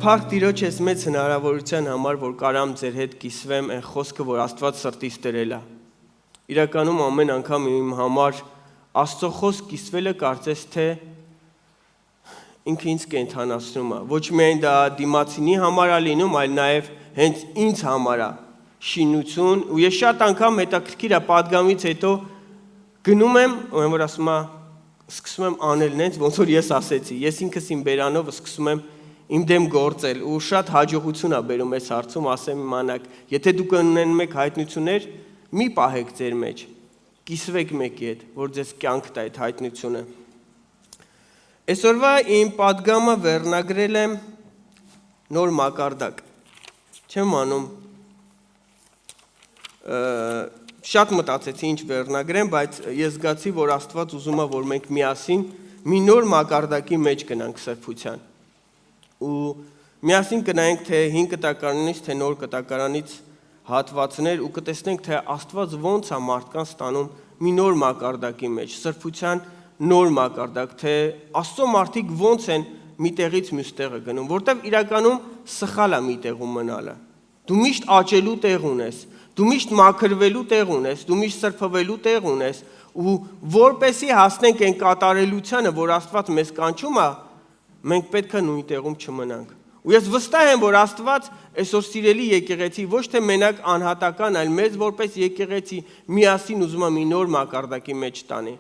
Փառք Տիրոջ ես մեծ հնարավորության համար, որ կարամ ձեր հետ կիսվեմ այն խոսքը, որ Աստված սրտիս դրել է։ Իրականում ամեն անգամ իմ համար Աստծո խոսք կիսվելը կարծես թե ինքը ինձ կենթանացնում է։ Ոչ միայն դա դիմացինի համար է լինում, այլ նաև հենց ինձ համար է շինություն, ու ես շատ անգամ հետաքրքիր է պատգամից հետո գնում եմ, ուրեմն որ ասում է սկսում եմ անել նենց, ոնց որ ես ասեցի, ես ինքս իմ բերանով սկսում եմ իմ դեմ գործել ու շատ հաջողություն է բերում այս հարցում, ասեմ իմանաք, եթե դուք ունեն եք հայտնություններ, մի պահեք ձեր մեջ, կիսվեք մեկի հետ, որ ձեզ կյանք տա այդ հայտնությունը։ Այսօրվա իմ պատգամը վերնագրել եմ նոր մակարդակ, չեմ անում, շատ մտածեցի ինչ վերնագրեմ, բայց ես զգացի, որ Աստված ուզում է, որ մենք միասին մի նոր մակարդակի մեջ գնանք սրբության։ Ու միասին կնայենք թե 5 կտակարանից, թե նոր կտակարանից հատվածներ ու կտեսնենք, թե Աստված ոնց է մարդկանց տանում մի նոր մակարդակի մեջ, սրբության նոր մակարդակ, թե Աստծո մարդիկ ոնց են մի տեղից մյուս տեղը գնում, որտեղ իրականում սխալ է մի տեղում մնալը։ Դու միշտ աճելու տեղ ունես, դու միշտ մաքրվելու տեղ ունես, դու միշտ սրբվելու տեղ ունես, ու որպեսի հասնենք այն կատարելությանը, որ Աստված մեզ կանչում է, մենք պետք է նույն տեղում չմնանք։ Ու ես վստահ եմ, որ Աստված այսօր սիրելի եկեղեցի ոչ թե մենակ անհատական, այլ մեզ որպես եկեղեցի միասին ուզում է մի նոր մակարդակի մեջ տանի։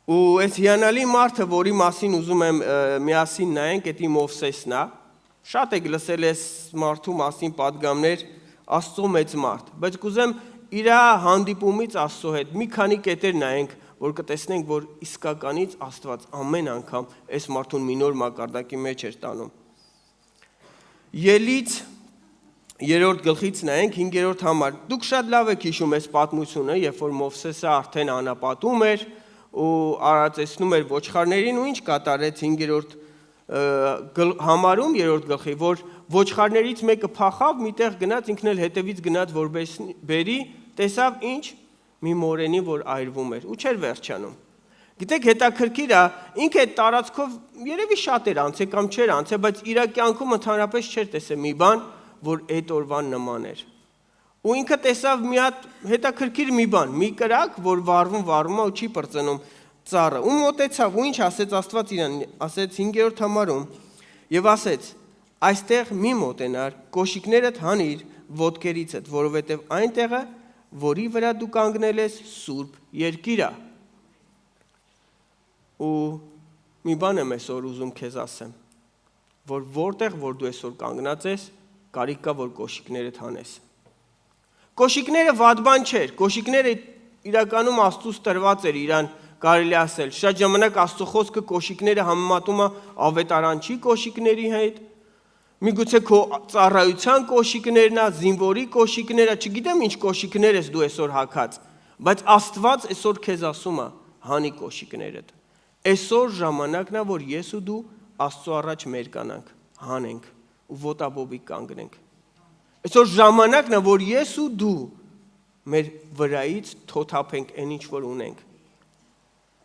Ու այս հիանալի մարդը, որի մասին ուզում եմ միասին նայենք, դա Մովսեսն է։ Շատ եք լսել այս մարդու մասին պատգամներ, Աստծո մեծ մարդ, բայց կուզեմ իր հանդիպումից Աստծո հետ մի քանի կետեր նայենք, որ կտեսնենք, որ իսկականից Աստված ամեն անգամ այս մարդուն մի նոր մակարդակի մեջ էր տանում։ Ելից 3-րդ գլխից նայենք 5-րդ համար։ Դուք շատ լավ եք հիշում այս պատմությունը, երբ որ Մովսեսը արդեն անապատում էր ու արածեցնում էր ոչխարներին ու ինչ կատարեց 5-րդ համարում 3-րդ գլխի, որ ոչխարներից մեկը փախավ, միտեղ գնաց, ինքն էլ հետևից գնաց, որ բերի, տեսավ ինչ մի մորենի, որ այրվում էր, ու չէր վերջանում։ Գիտեք, հետաքրքիր է, ինքը այդ տարածքով երևի շատ էր անցել կամ չէր անցել, բայց իր կյանքում ընդհանրապես չէր տեսել մի բան, որ այդ օրվան նման էր։ Ու ինքը տեսավ մի հատ հետաքրքիր մի բան, մի կրակ, որ վառվում է ու չի պրծնում ծառը։ Ու մոտեցավ, ու ինչ ասեց Աստված իրան, ասեց 5-րդ համարում, եւ ասեց. այստեղ մի մոտենար, կոշիկներդ հանիր ոտքերիցդ, որովհետև այն տեղը, որի վրա դու կանգնել ես, սուրբ երկիր է։ Ու մի բան եմ այսօր ուզում քեզ ասեմ, որ որտեղ որ դու այսօր կանգնած ես, կարիք կա, որ կոշիկներդ հանես։ Կոշիկները վատ բան չէր, կոշիկները իրականում Աստծուց տրված էր իրան, կարելի ասել, շատ ժամանակ Աստծո խոսքը կոշիկները համեմատում է ավետարանչի կոշիկների հետ, միգուցե քո ծառայության կոշիկներն է, զինվորի կոշիկները, չգիտեմ ինչ կոշիկներ ես դու այսօր հագած, բայց Աստված այսօր քեզ ասում է, հանի կոշիկներդ։ Այսօր ժամանակն է, որ ես ու դու Աստծո առաջ մերկանանք, հանենք ու ոտաբոբիկ կանգնենք։ Այսօր ժամանակն է, որ ես ու դու մեր վրայից թոթափենք այն ինչ որ ունենք։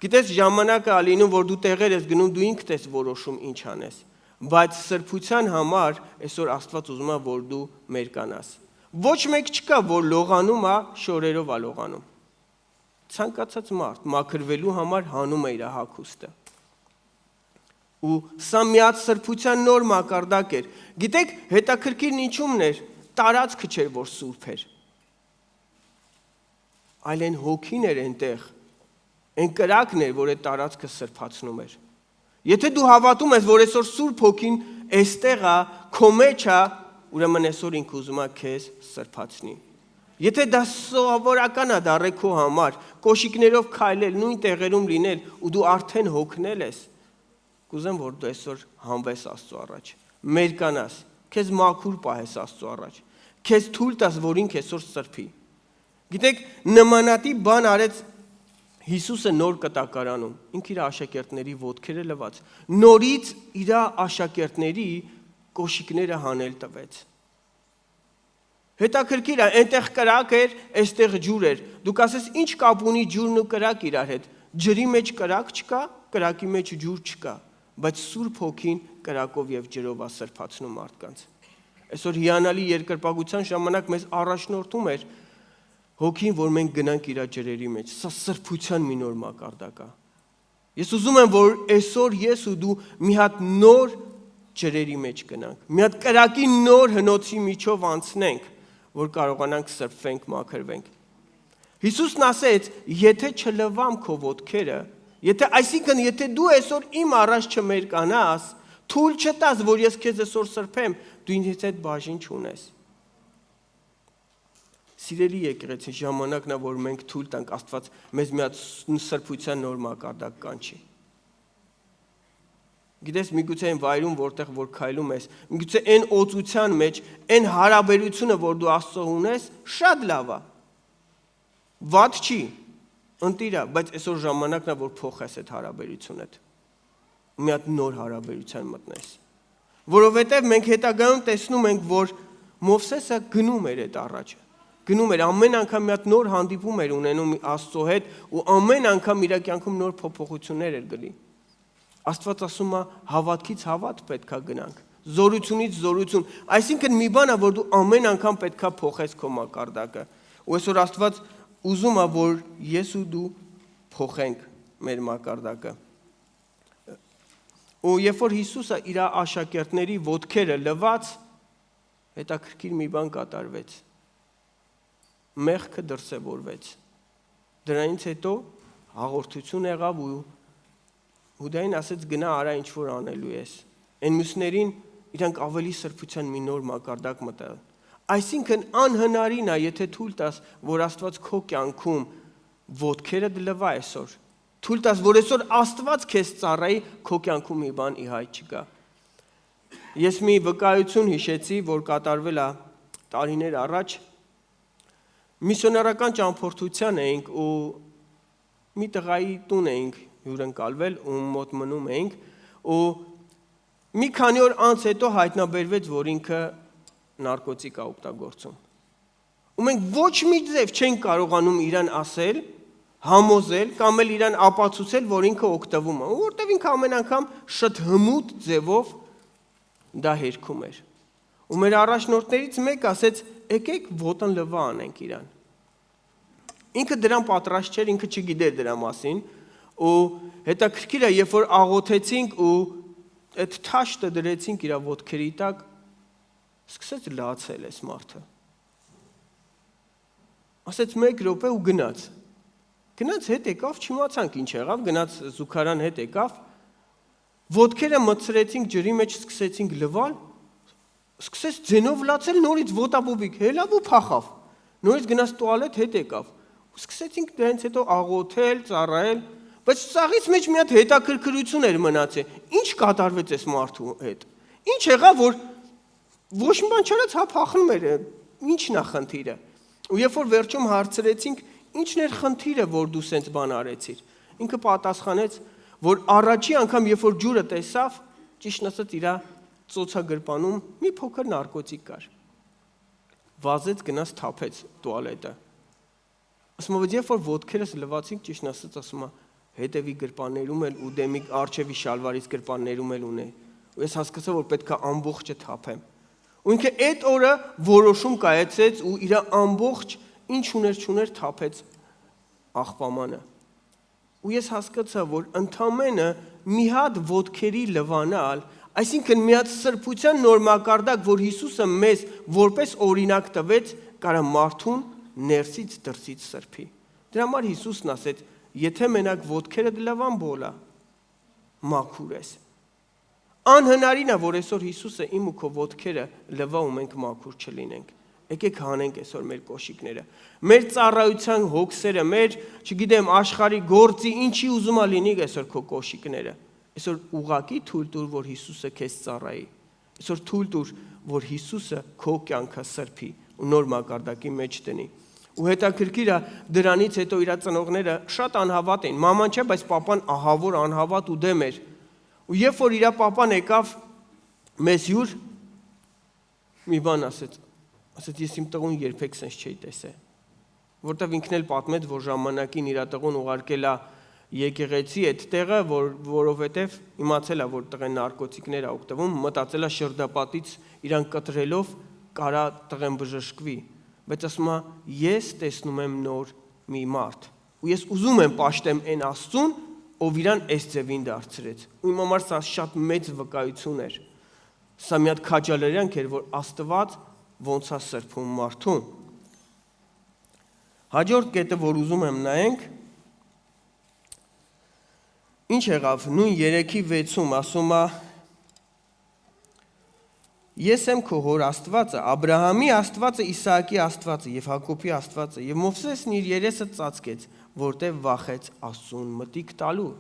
Գիտես, ժամանակը ալինում, որ դու տեղեր ես գնում, դու ինքդ ես որոշում ինչ անես, բայց սրբության համար այսօր Աստված ուզում է, որ դու մերկանաս։ Ոչ մեկ չկա, որ լողանում է, շորերով է լողանում։ Ցանկացած մարդ մաքրվելու համար հանում է իր հագուստը։ Ու սա միած սրբության նոր մակարդակ էր։ Գիտեք, հետաքրքիրն ինչումն էր, տարածքը չէր, որ սուրբ էր, այլ այն հոգին էր այնտեղ, այն կրակն էր, որ այդ տարածքը սրբացնում էր։ Եթե դու հավատում ես, որ այսօր Սուրբ Հոգին այստեղ է, քո մեջ է, ուրեմն այսօր ինքը ուզում է քեզ սրբացնի։ Եթե դա սովորական է դառել քո համար, կոշիկներով քայլել, նույն տեղերում լինել ու դու արդեն հոգնել ես, կուզեմ, որ դու այսօր հանվես Աստծո առաջ, մերկանաս, քեզ մաքուր պահես Աստծո առաջ, քեզ թույլ տաս, որ ինքը այսօր սրբի։ Գիտեք, նմանատիպ բան արեց Հիսուսը նոր կտակարանում, ինքը իր աշակերտների ոտքերը լվաց, նորից իր աշակերտների կոշիկները հանել տվեց։ Հետաքրքիր է, այնտեղ կրակ էր, այստեղ ջուր էր։ Դուք ասես, ինչ կապ ունի ջուրն ու կրակ իրար հետ։ Ջրի մեջ կրակ չկա, կրակի մեջ ջուր չկա, բայց Սուրբ Հոգին կրակով եւ ջրով ասրբացնում մարդկանց։ Այսօր հիանալի երկրպագության ժամանակ մեզ առաջնորդում էր հոգին, որ մենք գնանք իր ջրերի մեջ։ Սա սրբության մի նոր մակարդակ է։ Ես ուզում եմ, որ այսօր ես ու դու մի հատ նոր ջրերի մեջ գնանք, մի հատ կրակի նոր հնոցի միջով անցնենք, որ կարողանանք սրբվենք, մաքրվենք։ Հիսուսն ասեց, եթե չլվամ քո ոտքերը, այսինքն եթե դու այսօր իմ առաջ չմերկանաս, թույլ չտաս, որ ես քեզ այսօր սրբեմ, դու ինձ հետ բաժին չունես։ Սիրելի եկեղեցի, ժամանակն է, որ մենք թույլ տանք Աստված մեզ մի հատ սրբության նոր մակարդակ կանչի։ Գիտես, միգուցե այն վայրում, որտեղ որ քայլում ես, միգուցե այն օծության մեջ, այն հարաբերությունը, որ դու Աստծո ունես, շատ լավ է։ Վատ չի, ընտիր է, բայց այսօր ժամանակն է, որ փոխես այդ հարաբերությունդ։ Մի հատ նոր հարաբերության մտնես։ Որովհետև մենք հետագայում տեսնում ենք, որ Մովսեսը գնում էր այդ առաջը։ Գնում էր, ամեն անգամ մի հատ նոր հանդիպում էր ունենում Աստծո հետ ու ամեն անգամ իր կյանքում նոր փոփոխություններ էր գլի։ Աստված ասում է, հավատքից հավատ պետքա գնանք, զորությունից զորություն։ Այսինքն մի բան է, որ դու ամեն անգամ պետքա փոխես քո մակարդակը։ Ու այսօր Աստված ուզում է, որ ես ու դու փոխենք մեր մակարդակը։ Ու երբ որ Հիսուսը իր աշակերտների ոտքերը լվաց, հետաքրքիր մի բան կատարվեց։ Մեղքը դրսևորվեց։ Դրանից հետո հաղորդություն եղավ ու Հուդային ասեց գնա արա ինչ որ անելու ես։ Այն մյուսներին իրանք ավելի սրբության մի նոր մակարդակ մտան։ Այսինքն անհնարին է, եթե թույլ տաս, որ Աստված քո կյանքում ոտքերը դլվա այսօր։ Թույլ տաս, որ այսօր Աստված քեզ ծառայի, քո կյանքում մի բան ի հայտ չգա։ Ես մի վկայություն հիշեցի, որ կատարվել է տարիներ առաջ։ Միսիոնարական ճամփորդության էինք ու մի տղայի տուն էինք հյուրընկալվել, ում մոտ մնում էինք ու մի քանի օր անց հետո հայտնաբերվեց, որ ինքը նարկոտիկ է օգտագործում։ Ու մենք ոչ մի ձև չենք կարողանում իրան ասել, համոզել կամ էլ իրան ապացուցել, որ ինքը օգտվում է, որտեղ ինքը ամեն անգամ շատ հմուտ ձևով դա հերքում էր։ Ու մեր առաջնորդներից մեկը ասեց, եկեք ոտն լվա անենք իրան։ Ինքը դրան պատրաստ չէր, ինքը չգիտեր դրա մասին, ու հետաքրքիր է, երբ որ աղոթեցինք ու այդ թաշտը դրեցինք իր ոտքերի տակ, սկսեց լացել այս մարդը։ Ասեց 1 րոպե ու գնաց։ Գնաց հետ եկավ, չիմացանք ինչ եղավ, գնաց զուգարան հետ եկավ, ոտքերը մտցրեցինք ջրի մեջ, սկսեցինք լվալ, սկսեց ձենով լացել, նորից ոտաբոբիկ, հելավ ու փախավ, նորից գնաց տուալետ հետ եկավ, սկսեցինք դրանից հետո աղոթել, ծառայել, բայց սաղից մեջ մի հատ հետաքրքրություն էր մնացել, ինչ կատարվեց այս մարդու հետ, ինչ եղավ, որ ոչ մի բան չարեց, հա փախնում էր, ինչն է խնդիրը, ու երբ որ վերջում հարցրեցինք, ինչն էր խնդիրը, որ դու սենց բան արեցիր, ինքը պատասխանեց, որ առաջի անգամ, երբ որ ջուրը տեսավ, ճիշտ ասած իր ծոցագրպանում մի փոքր նարկոտիկ կար, վազեց գնաց թափեց տուալետը, ասում է, երբ որ ոտքերս լվացինք, ճիշտ ասած ասում է, հետևի գրպաններում էլ ու դեմի արջևի շալվարից գրպաններում էլ ունե, ու ես հասկացա, որ պետք է ամբողջը թափեմ, ու ինքը այդ օրը որոշում կայացեց ու իր ամբողջ ինչ ուներ թափեց աղբամանը, ու ես հասկացա, որ ընդամենը մի հատ ոտքերի լվանալ, այսինքն մի հատ սրբության նոր մակարդակ, որ Հիսուսը մեզ որպես օրինակ տվեց, կարա մարդուն ներսից դրսից սրբի։ Դրա համար Հիսուսն ասեց, եթե մենակ ոտքերը դլավան բոլա, մաքուր ես։ Անհնարին է, որ այսօր Հիսուսը իմ ու քո ոտքերը լվա ու մենք մաքուր չլինենք։ Եկեք հանենք այսօր մեր կոշիկները, մեր ծառայության հոգսերը, մեր, չգիտեմ, աշխարհի գործի, ինչի ուզում է լինի այսօր քո կոշիկները։ Այսօր ուղակի թույլ տուր, որ Հիսուսը քեզ ծառայի։ Այսօր թույլ տուր, որ Հիսուսը քո կյանքը սրբի ու նոր մակարդակի մեջ տնի։ Ու հետաքրքիր է, դրանից հետո իր ծնողները շատ անհավատ էին։ Մաման չէ, բայց papan ահավոր անհավատ ու դեմ էր։ Ու երբ որ իր papan եկավ մեզ հյուր, մի բան ասեց, ես իմ տղուն երբեք սենց չէի տեսել, որտև ինքն էլ պատմեց, որ ժամանակին իր տղուն ուղարկել է եկեղեցի այդ տեղը, որովհետև իմացել է, որ տղեն նարկոտիկներ է օգտվում, մտածել է շրջապատից իրան կտրելով կարա տղեն բժշկվի, բայց ասում է ես տեսնում եմ նոր մի մարդ ու ես ուզում եմ պաշտեմ այն Աստծուն, ով իրան այս ձևին դարձրեց։ Ու իմ համար սա շատ մեծ վկայություն էր։ Սա մի հատ քաջալերանք էր, որ Աստված ոնց է սրբում մարդուն։ Հաջորդ կետը, որ ուզում եմ նայենք, ինչ եղավ, նույն 3:6-ում ասում է. Ես եմ քո հոր Աստվածը, Աբրահամի Աստվածը, Իսահակի Աստվածը եւ Հակոբի Աստվածը, եւ Մովսեսն իր երեսը ծածկեց, որտեղ վախեց Աստծուն մտիկ տալու։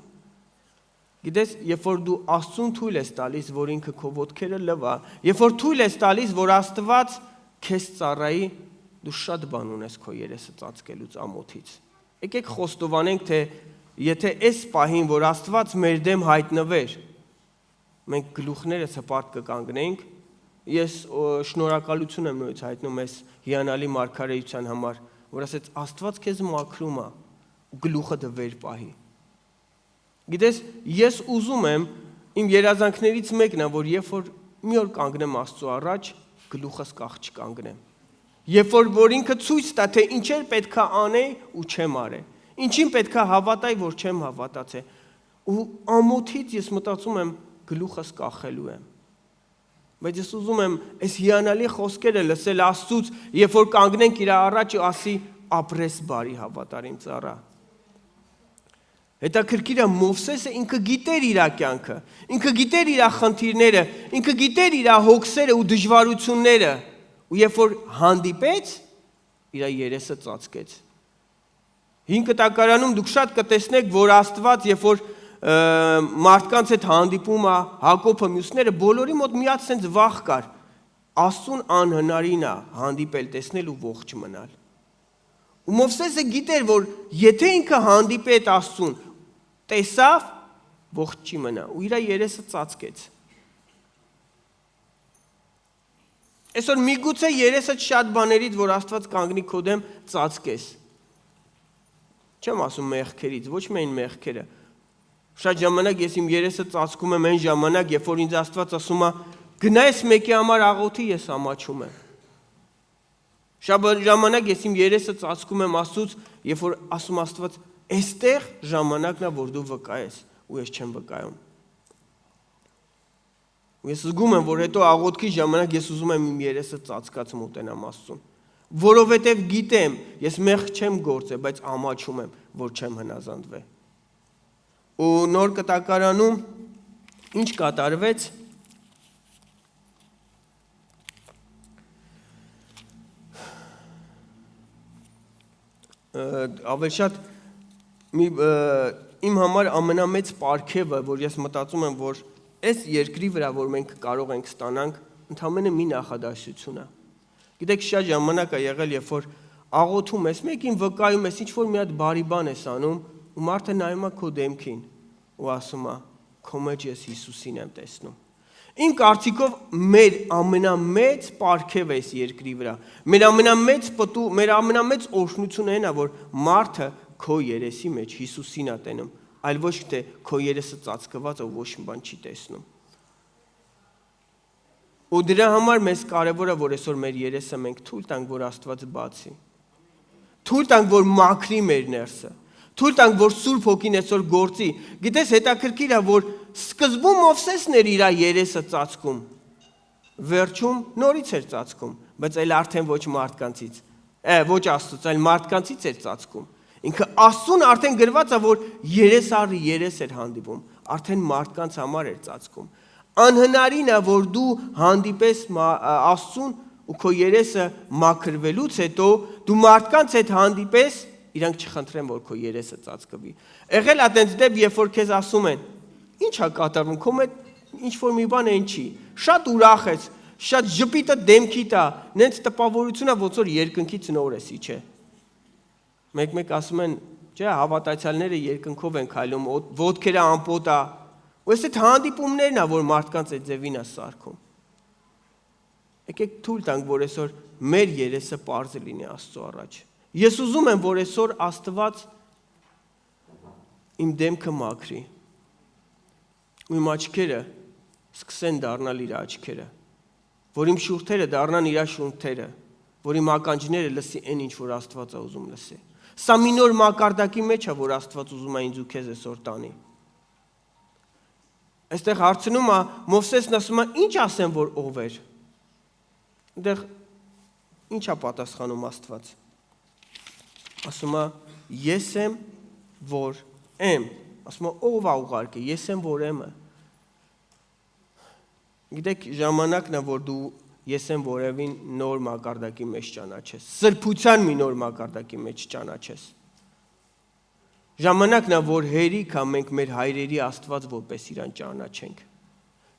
Գիտես, երբ որ դու Աստծուն թույլ ես տալիս, որ ինքը քո ոտքերը լվա, երբ որ թույլ ես տալիս, որ Աստված քեզ ծառայի, դու շատ բան ունես քո երեսը ծածկելուց ամոթից։ Եկեք խոստովանենք, թե եթե այս պահին, որ Աստված մեր դեմ հայտնվեր, մենք գլուխներս հպարտ կկանգնենք, ես շնորհակալություն եմ նույնից հայտնում այս հիանալի մարգարեության համար, որ ասեց Աստված քեզ մաքրում է, գլուխը դվեր պահի։ Գիտես, ես ուզում եմ, իմ երազանքներից մեկն է, որ երբ որ մի օր կանգնեմ Աստծո առաջ, գլուխս կախ չկանգնեմ։ Երբ որ ինքը ցույց տա, թե ինչեր պետքա անեի ու չեմ արել, ինչին պետքա հավատայի, որ չեմ հավատացել։ Ու ամոթից ես մտածում եմ գլուխս կախելու եմ։ Բայց ես ուզում եմ այս հիանալի խոսքերը լսել Աստծուց, երբ որ կանգնենք իր առաջ ու ասի ապրես բարի հավատարիմ ծառա։ Հետաքրքիր է, Մովսեսը ինքը գիտեր իր կյանքը, ինքը գիտեր իր խնդիրները, ինքը գիտեր իր հոգսերը ու դժվարությունները, ու երբ որ հանդիպեց, իր երեսը ծածկեց։ 5 տակարանում դուք շատ կտեսնեք, որ Աստված, երբ որ մարդկանց հետ հանդիպում է Հակոբը մյուսները, բոլորի մոտ մի հատ սենց վախ կար, Աստծուն անհնարին է հանդիպել, տեսնել ու ողջ մնալ։ Ու Մովսեսը գիտեր, որ եթե ինքը հանդիպի այդ Աստծուն, տեսավ, ողջ չի մնա, ու իր երեսը ծածկեց։ Այսօր միգուցե երեսը շատ բաներից, որ Աստված կանգնի քո դեմ, ծածկես։ Չեմ ասում մեղքերից, ոչ միայն մեղքերը։ Շատ ժամանակ ես իմ երեսը ծածկում եմ այն ժամանակ, երբ որ ինձ Աստված ասում է, գնա այս մեկի համար աղոթի, ես ամաչում եմ։ Շատ ժամանակ ես իմ երեսը ծածկում եմ Աստծուց, երբ որ ասում Աստված, այստեղ ժամանակն է, որ դու վկայես, ու ես չեմ վկայում։ Ու ես զգում եմ, որ հետո աղոթքի ժամանակ ես ուզում եմ իմ երեսը ծածկած մոտենամ Աստծուն, որովհետև գիտեմ, ես մեղք չեմ գործել, բայց ամաչում եմ, որ չեմ հնազանդվել։ Ու նոր կտակարանում ինչ կատարվեց, ավելի շատ իմ համար ամենամեծ պարգևը, որ ես մտածում եմ, որ այս երկրի վրա, որ մենք կարող ենք ստանանք, ընդամենը մի նախադասություն է։ Գիտեք, շատ ժամանակ է եղել, երբ որ աղոթում ես, մեկին վկայում ես, ինչ-որ մի հատ բարի բան ես անում, ու մարդը նայում է քո դեմքին ու ասում է, քո մեջ ես Հիսուսին եմ տեսնում։ Իմ կարծիքով մեր ամենամեծ պարգևը այս երկրի վրա, մեր ամենամեծ օրհնությունը այն է, որ մարդը քո երեսի մեջ Հիսուսին է տենում, այլ ոչ թե քո երեսը ծածկված ու ոչ մի բան չի տեսնում։ Ու դրա համար մեզ կարևոր է, որ այսօր մեր երեսը մենք թույլ տանք, որ Աստված բացի։ Թույլ տանք, որ մաքրի մեր ներսը։ Թույլ տանք, որ Սուրբ Հոգին այսօր գործի։ Գիտես, հետաքրքիր է, որ սկզբում Մովսեսն էր իր երեսը ծածկում, վերջում նորից էր ծածկում, բայց այլ արդեն ոչ մարդկանցից, ոչ Աստծուց, այլ մարդկանցից էր ծածկում։ Ինքը Աստծուն արդեն գրված է, որ երես առ երես էր հանդիպում, արդեն մարդկանց համար էր ծածկում։ Անհնարին է, որ դու հանդիպես Աստծուն ու քո երեսը մաքրվելուց հետո դու մարդկանց հետ հանդիպես, իրանք չխնդրեն, որ քո երեսը ծածկվի։ Եղել է այդպես դեպ, երբ որ քեզ ասում են, ի՞նչ է կատարվում, քո մեջ ինչ-որ մի բան այն չի, շատ ուրախ ես, շատ ժպիտը դեմքիդ է, նենց տպավորություն է, ոնց որ երկնքից նոր ես, չէ։ Մեկ ասում են, չէ, հավատացյալները երկնքով են քայլում, ոտքերը ամպոտ է, ու այս այդ հանդիպումներն է, որ մարդկանց այդ ձևին է սարքում։ Եկեք թույլ տանք, որ այսօր մեր երեսը պարզ լինի Աստծո առաջ։ Ես ուզում եմ, որ այսօր Աստված իմ դեմքը մաքրի, ու իմ աչքերը սկսեն դառնալ իր աչքերը, որ իմ շուրթերը դառնան իր շուրթերը, որ իմ ականջները լսի այն ինչ որ Աստված է ուզում լսի։ Սա մի նոր մակարդակի մեջ է, որ Աստված ուզում է ինձ ու քեզ այսօր տանի։ Այստեղ հարցնում է Մովսեսն ասում է, ինչ ասեմ, որ ով էր։ Այնտեղ ինչ է պատասխանում Աստված։ Ասում է, ես եմ, որ եմ։ Ասում է, ով է ուղարկել, ես եմ, որ եմ։ Գիտեք, ժամանակն է, որ դու ես եմ որևին նոր մակարդակի մեջ ճանաչես, սրբության մի նոր մակարդակի մեջ ճանաչես։ Ժամանակն է, որ հերիք է մենք մեր հայրերի Աստված որպես իրան ճանաչենք։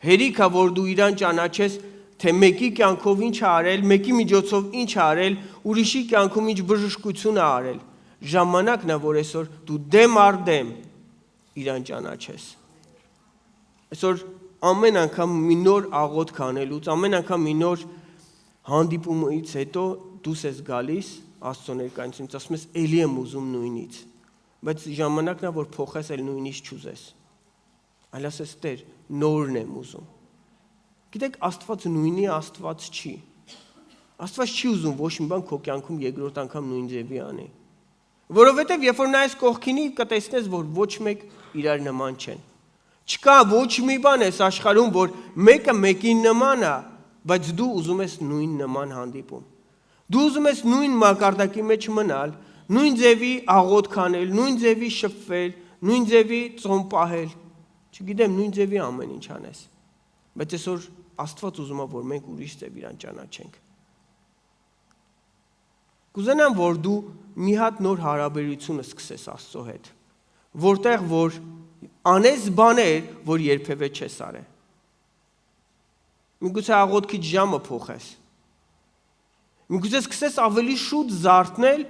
Հերիք է, որ դու իրան ճանաչես, թե մեկի կյանքով ինչ է արել, մեկի միջոցով ինչ է արել, ուրիշի կյանքում ինչ բժշկություն է արել։ Ժամանակն է, որ այսօր դու դեմ առ դեմ իրան ճանաչես։ Այսօր ամեն անգամ մի նոր աղոթք անելուց, ամեն անգամ մի նոր հանդիպումից հետո դուս ես գալիս Աստծո ներկայությունից, ասում ես էլի եմ ուզում նույնից, բայց ժամանակն է, որ փոխես էլ նույնից չուզես, այլ ասես Տեր, նորն եմ ուզում։ Գիտեք, Աստված նույնի Աստված չի։ Աստված չի ուզում ոչ մի բան քո կյանքում երկրորդ անգամ նույն ձևի անի։ Որովհետև երբ որ նայես կողքինի կտեսնես, որ ոչ մեկ իրար նման չեն։ Չկա ոչ մի բան այս աշխարհում, որ մեկը մեկին նման է, բայց դու ուզում ես նույն նման հանդիպում։ Դու ուզում ես նույն մակարդակի մեջ մնալ, նույն ձևի աղոթք անել, նույն ձևի շփվել, նույն ձևի ծոմ պահել։ Չգիտեմ, նույն ձևի ամեն ինչ անես։ Բայց այսօր Աստված ուզում է, որ մենք ուրիշ ձև իրան ճանաչենք։ Կուզենամ, որ դու մի հատ նոր հարաբերություն սկսես Աստծո հետ, որտեղ որ անես բաներ, որ երբևէ չես արել։ Միգուցե աղոթքիդ ժամը փոխես։ Միգուցե սկսես ավելի շուտ զարթնել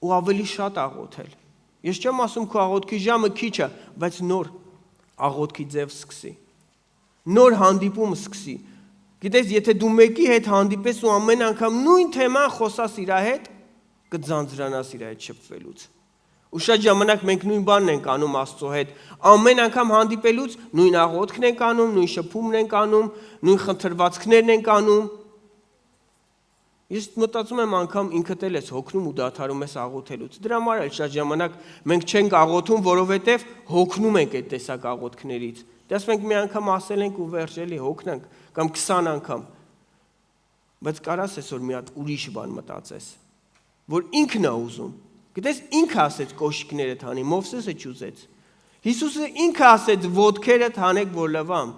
ու ավելի շատ աղոթել։ Ես չեմ ասում քո աղոթքի ժամը քիչ է, բայց նոր աղոթքի ձև սկսի։ Նոր հանդիպում սկսի։ Գիտես, եթե դու մեկի հետ հանդիպես ու ամեն անգամ նույն թեման խոսաս իր հետ, կձանձրանաս իր հետ շփվելուց։ Ու շատ ժամանակ մենք նույն բանն ենք անում Աստծո հետ, ամեն անգամ հանդիպելուց նույն աղոթքն ենք անում, նույն շփումն ենք անում, նույն խնդրվածքներն ենք անում։ Ես մտածում եմ անգամ ինքդ էլ ես հոգնում ու դադարում ես աղոթելուց։ Դրա համար էլ շատ ժամանակ մենք չենք աղոթում, որովհետև հոգնում ենք այդ տեսակ աղոթքներից։ Դες մենք մի անգամ ասել ենք ու վերջելի հոգնանք կամ 20 անգամ։ Բայց կարաս այսօր մի հատ ուրիշ բան մտածես, որ ինքն է ուզում։ Գիտես, ինքը ասեց կոշիկները թանի, Մովսեսը չուզեց։ Հիսուսը ինքը ասեց ոտքերը թանեք, որ լվամ,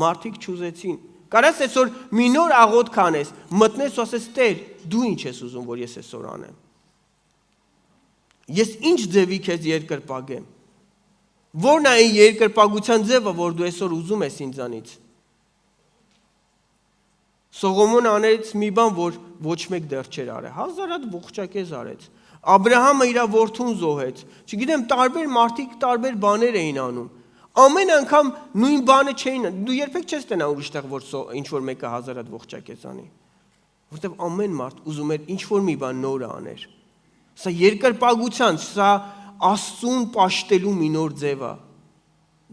մարդիկ չուզեցին։ Կարաս այսօր մի նոր աղոթք անես, մտնես ու ասես Տեր, դու ինչ ես ուզում, որ ես այսօր անեմ։ Ես ինչ ձևի քեզ երկրպագեմ։ Որն է այն երկրպագության ձևը, որ դու այսօր ուզում ես ինձանից։ Սողոմոնը անեց մի բան, որ ոչ մեկ դեռ չէր արել։ 1000 հատ ողջակեզ արեց։ Աբրահամը իր որդուն զոհեց։ Չգիտեմ, տարբեր մարդիկ տարբեր բաներ էին անում։ Ամեն անգամ նույն բանը չէին։ Դու երբեք չես տենա ուրիշտեղ, որ ինչ որ մեկը 1000 հատ ողջակեզ անի։ Որտեվ ամեն մարդ ուզում էր ինչ որ մի բան նորը աներ։ Սա երկրպագության, սա Աստծուն պաշտելու մի նոր ձև է,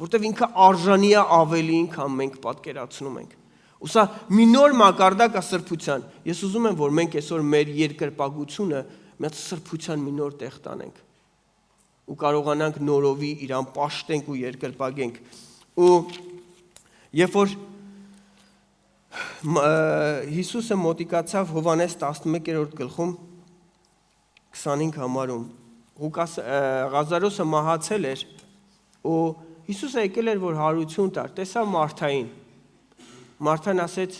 որտեվ ինքը արժանի է ավելին, քան մենք պատկերացնում ենք։ Ու սա մի նոր մակարդակ է սրբության։ Ես ուզում եմ, որ մենք այսօր մեր երկրպագությունը մի սրբության մի նոր տեղ տանենք ու կարողանանք նորովի իրան պաշտենք ու երկրպագենք։ Ու երբ որ Հիսուսը մոտիկացավ Հովհաննես 11-րդ գլխում 25 համարում Ղազարոսը մահացել էր ու Հիսուսը եկել էր, որ հարություն տար, տեսավ Մարթային։ Մարթան ասեց,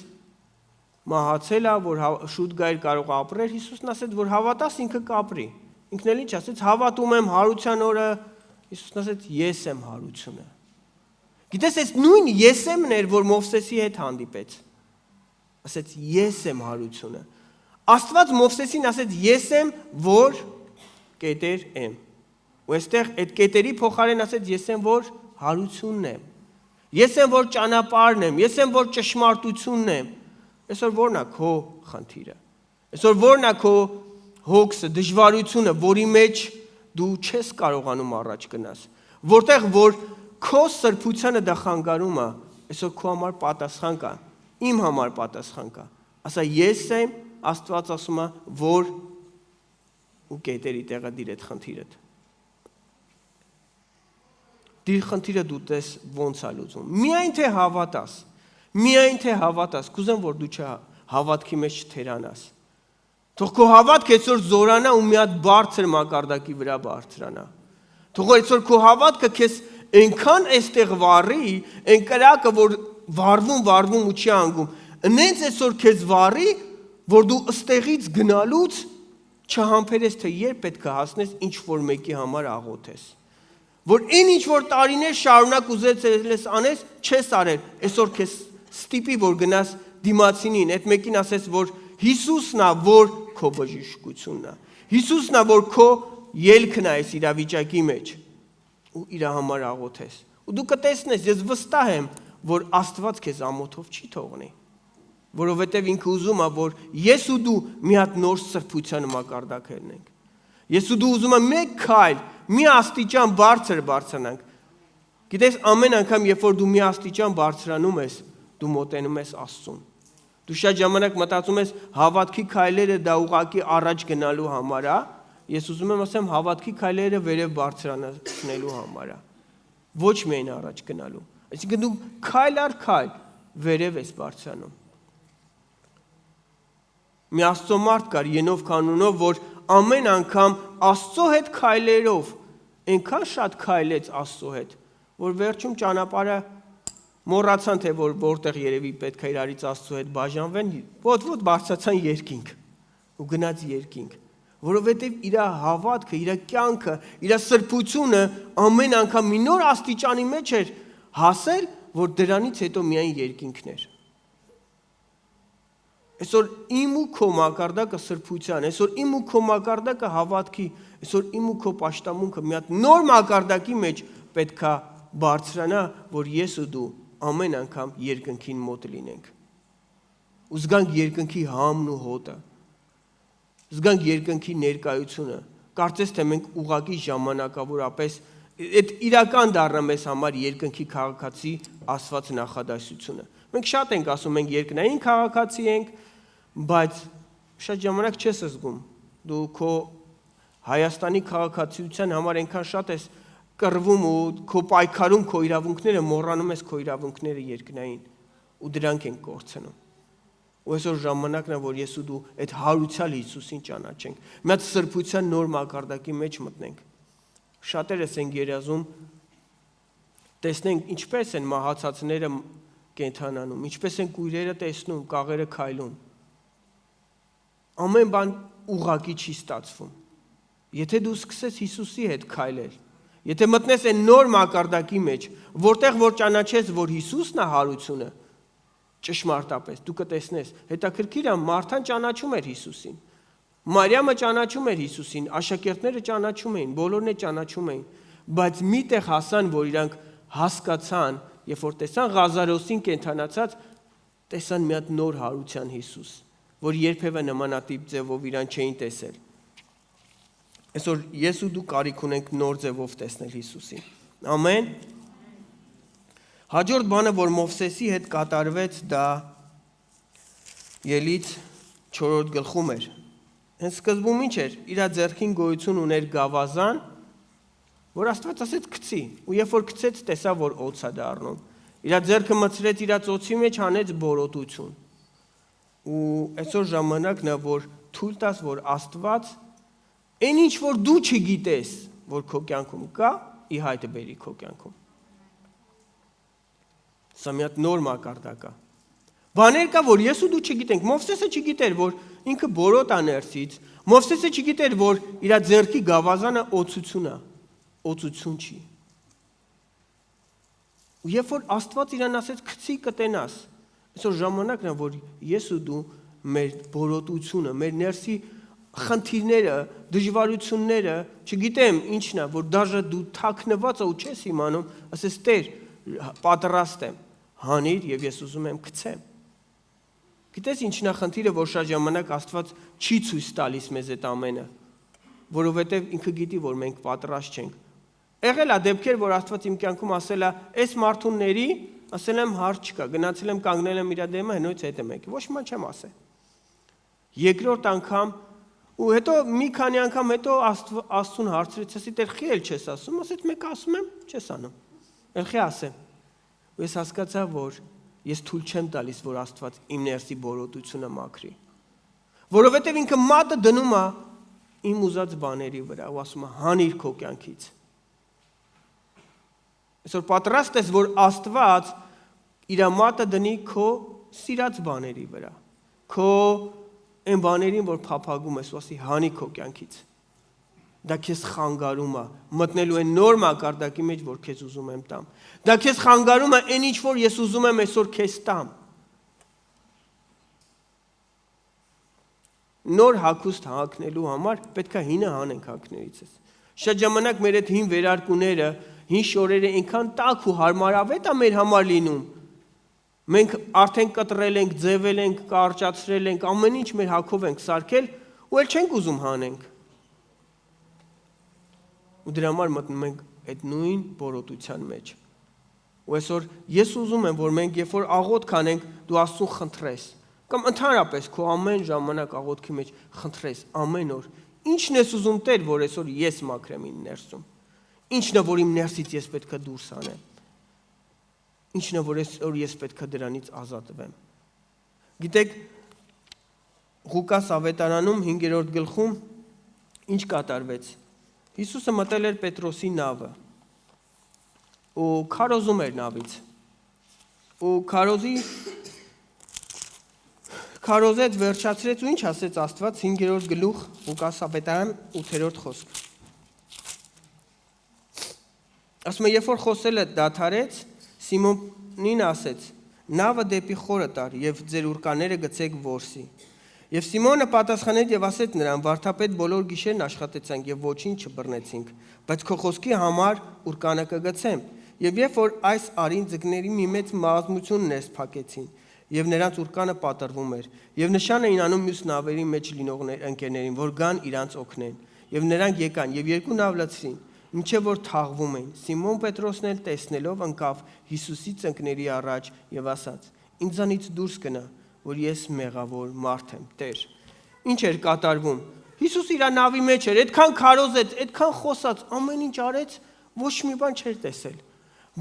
մահացել է, որ շուտ գայր կարող ապրեր, Հիսուսն ասեց, որ հավատաս ինքը կապրի։ Ինքն էլ ինչ ասեց, հավատում եմ հարության օրը, Հիսուսն ասեց, ես եմ հարությունը։ Գիտես, այս նույն եսեմն էր, որ Մովսեսի հետ հանդիպեց։ Ասեց, ես եմ հարությունը։ Աստված Մովսեսին ասեց, ես եմ, որ կետեր եմ։ Ու այստեղ այդ կետերի փոխարեն ասեց, ես եմ, որ հարությունն եմ։ Ես եմ, որ ճանապարհն եմ, ես եմ, որ ճշմարտությունն եմ։ Այսօր ո՞րն է քո խնդիրը։ Այսօր ո՞րն է քո հոգսը, դժվարությունը, որի մեջ դու չես կարողանում առաջ գնաս։ Որտեղ որ քո սրբությանը դա խանգարում է, այսօր քո համար պատասխան կա, իմ համար պատասխան կա։ Ասա ես եմ, Աստված ասում է, որ ու կետերի տեղը դիր այդ խնդիրդ։ Դիր խնդիրը դու տես ոնց է լուծում։ Միայն թե հավատաս, կուզեմ որ դու հավատքի մեջ չթերանաս։ Թող քո հավատքը այսօր զորանա ու մի հատ բարձր մակարդակի վրա բարձրանա։ Թող այսօր քո հավատքը քեզ այնքան այստեղ վառի, այն կրակը որ վառվում ու չի անգում, նենց այսօր քեզ վառի, որ դու ըստեղից գնալուց չհամբերես թե երբ պետք է հասնես ինչ որ մեկի համար աղոթես։ Որ ինչ որ տարիներ շարունակ ուզեցես անես, չես արել, այսօր քեզ ստիպի որ գնաս դիմացինին, այդ մեկին ասես որ Հիսուսն է, որ քո բժշկությունն է։ Հիսուսն է, որ քո ելքն է այս իրավիճակի մեջ ու իր համար աղոթես։ Ու դու կտեսնես, ես վստահ եմ, որ Աստված քեզ ամոթով չի թողնի։ Որովհետև ինքը ուզում է, որ ես ու դու մի հատ նոր սրբության մակարդակ ելնենք։ Ես ու դու ուզում եմ մեկ քայլ, մի աստիճան բարձր բարձրանանք։ Գիտես, ամեն անգամ, երբ որ դու մի աստիճան բարձրանում ես, դու մոտենում ես Աստծուն։ Դու շատ ժամանակ մտածում ես հավատքի քայլերը դա ուղղակի առաջ գնալու համար է, ես ուզում եմ ասեմ հավատքի քայլերը վերև բարձրանալու համար է։ Ոչ միայն առաջ գնալու։ Այսինքն դու քայլ առ քայլ վերև ես բարձրանում։ Մի Աստծո մարդ կար Ենով կանունով, որ ամեն անգամ Աստծո հետ քայլերով այնքան շատ քայլեց Աստծո հետ, որ վերջում ճանապարհը մոռացան թե որտեղ երևի պետք է իրարից Աստծո հետ բաժանվեն, ոտ բարձրացան երկինք ու գնաց երկինք, որովհետև իր հավատքը, իր կյանքը, իր սրբությունը ամեն անգամ մի նոր աստիճանի մեջ էր հասել, որ դրանից հետո միայն երկինքն էր։ Այսօր իմ ու քո մակարդակը սրբության, այսօր իմ ու քո մակարդակը հավատքի, այսօր իմ ու քո պաշտամունքը մի հատ նոր մակարդակի մեջ պետքա բարձրանա, որ ես ու դու ամեն անգամ երկնքին մոտ լինենք։ Ու զգանք երկնքի համն ու հոտը, զգանք երկնքի ներկայությունը, կարծես թե մենք ուղղակի ժամանակավորապես այդ իրական դառնա մեզ համար երկնքի քաղաքացի ասված նախադասությունը։ Մենք շատ ենք ասում, մենք երկնային քաղաքացի ենք, բայց շատ ժամանակ չես զգում, դու քո Հայաստանի քաղաքացիության համար այնքան շատ ես կռվում ու քո պայքարում քո իրավունքները մոռանում ես քո իրավունքները երկնային ու դրանք են կորցնում։ Ու այսօր ժամանակն է, որ ես ու դու այդ հարուցյալ Հիսուսին ճանաչենք, մի հատ սրբության նոր մակարդակի մեջ մտնենք։ Շատերս են երազում տեսնենք ինչպես են մահացածները կենթանանում, ինչպես են կույրերը տեսնում, կաղերը քայլում։ Ամեն բան ուղղակի չի ստացվում։ Եթե դու սկսես Հիսուսի հետ քայլել, եթե մտնես այն նոր մակարդակի մեջ, որտեղ որ ճանաչես, որ Հիսուսն է հարությունը, ճշմարտապես դու կտեսնես, հետաքրքիր է, Մարթան ճանաչում էր Հիսուսին, Մարիամը ճանաչում էր Հիսուսին, աշակերտները ճանաչում էին, բոլորն է ճանաչում էին, բայց միտեղ հասան, որ իրանք հասկացան, երբ որ տեսան Ղազարոսին կենթանացած, տեսան մի հատ նոր հարության Հիսուս, որ երբևէ նմանատիպ ձևով իրան չէին տեսել։ Այսօր ես ու դու կարիք ունենք նոր ձևով տեսնել Հիսուսին։ Ամեն։ Հաջորդ բանը, որ Մովսեսի հետ կատարվեց, դա Ելից 4-րդ գլխում էր։ Հենց սկզբում ինչ էր, իր ձեռքին գոյություն ուներ գավազան, որ Աստված ասեց գցի, ու երբ որ գցեց, տեսա, որ օձ է դառնում։ Իր ձեռքը մտցրեց իր ծոցի մեջ, հանեց բորոտություն։ Ու այսօր ժամանակն է, որ թույլ տաս, որ Աստված այն ինչ որ դու չգիտես, որ քո կյանքում կա, ի հայտ բերի քո կյանքում։ Սա մի հատ նոր մակարդակ է։ Բաներ կա, որ ես ու դու չգիտենք։ Մովսեսը չգիտեր, որ ինքը բորոտ է ներսից։ Մովսեսը չգիտեր, որ իր ձեռքի գավազանը օծություն է, օծություն չի։ Ու երբ որ Աստված իրան ասեց գցի կտենաս, այսօր ժամանակն է, որ ես ու դու մեր բորոտությունը, մեր ներսի խնդիրները, դժվարությունները, չգիտեմ ինչն է, որ դաժե դու թաքնված ու չես իմանում, ասես Տեր, պատրաստ եմ, հանիր եւ ես ուզում եմ գցեմ։ Գիտես ինչն է խնդիրը, որ շատ ժամանակ Աստված չի ցույց տալիս մեզ այդ ամենը, որովհետեւ ինքը գիտի, որ մենք պատրաստ չենք։ Եղել է դեպքեր, որ Աստված իմ կյանքում ասել է, այս մարդուն ների, ասել եմ հարց չկա, գնացել եմ կանգնել եմ իր դեմը, հնոց հետ եմ եկել, ոչ մի բան չեմ ասել։ Երկրորդ անգամ ու հետո մի քանի անգամ հետո Աստծուն հարցրեց, ասի դեր խի էլ չես ասում, ասեց մեկ ասում եմ, չես անում։ Էլ խի ասեմ։ Ու ես հասկացա, որ ես թույլ չեմ տալիս, որ Աստված իմ ներսի բորոտությունը մաքրի։ Որովհետև ինքը մատը դնում է իմ ուզած բաների վրա ու ասում է հանիր քո կյանքից։ Այսօր պատրաստ ես, որ Աստված իր մատը դնի քո սիրած բաների վրա, քո այն բաներին, որ փափագում ես, ու ասի հանի քո կյանքից։ Դա քեզ խանգարում է մտնելու այն նոր մակարդակի մեջ, որ քեզ ուզում եմ տամ։ Դա քեզ խանգարում է այն ինչ, որ ես ուզում եմ այսօր քեզ տամ։ Նոր հագուստ հագնելու համար պետք է հինը հանենք հագներից։ Շատ ժամանակ մեր այդ հին վերարկուները, հին շորերը այնքան տաք ու հարմարավետ է մեր համար լինում։ Մենք արդեն կտրել ենք, ձևել ենք, կարճացրել ենք, ամեն ինչ մեր հագով ենք սարքել ու էլ չենք ուզում հանենք։ Ու դրա համար մտնում ենք այդ նույն բորոտության մեջ։ Ու այսօր ես ուզում եմ, որ մենք երբ որ աղոթք անենք, դու Աստծուն խնդրես, կամ ընդհանրապես քո ամեն ժամանակ աղոթքի մեջ խնդրես ամեն օր։ Ինչն ես ուզում Տեր, որ այսօր ես մաքրեմ իմ ներսում։ Ինչն է, որ իմ ներսից ես պետք է դուրս անեմ։ Ինչն է, որ այսօր ես պետք է դրանից ազատվեմ։ Գիտեք, Ղուկաս ավետարանում 5-րդ գլխում ինչ կատարվեց։ Հիսուսը մտել էր Պետրոսի նավը ու քարոզում էր նավից։ Ու քարոզեց, վերջացրեց ու ինչ ասեց Աստված 5-րդ գլուխ Ղուկաս ավետարան 8-րդ խոսք։ Ասում է, երբ որ խոսելը դադարեց, Սիմոնին ասեց. նավը դեպի խորը տար եւ ձեր ուրկաները գցեք որսի։ Եվ Սիմոնը պատասխանեց եւ ասեց նրան. վարդապետ, բոլոր գիշերն աշխատեցանք եւ ոչինչ չբռնեցինք, բայց քո խոսքի համար ուրկանը կգցեմ։ Եվ երբ որ այս արին ձկների մի մեծ մազմություն ներս փակեցին, եւ նրանց ուրկանը պատրվում էր, եւ նշան էին անում մյուս նավերի մեջ լինող ընկերներին, որ գան իրանց օգնեն։ Եվ նրանք եկան եւ երկու նավ լցրին, մինչև որ թաղվում էին։ Սիմոն Պետրոսն էլ տեսնելով ընկավ Հիսուսի ծնկների առաջ եւ ասաց. ինձանից դուրս գնա, որ ես մեղավոր մարդ եմ, Տեր։ Ինչ էր կատարվում։ Հիսուս իր նավի մեջ էր, այդքան քարոզեց, այդքան խոսած, ամեն ինչ արեց, ոչ մի բան չէր տեսել։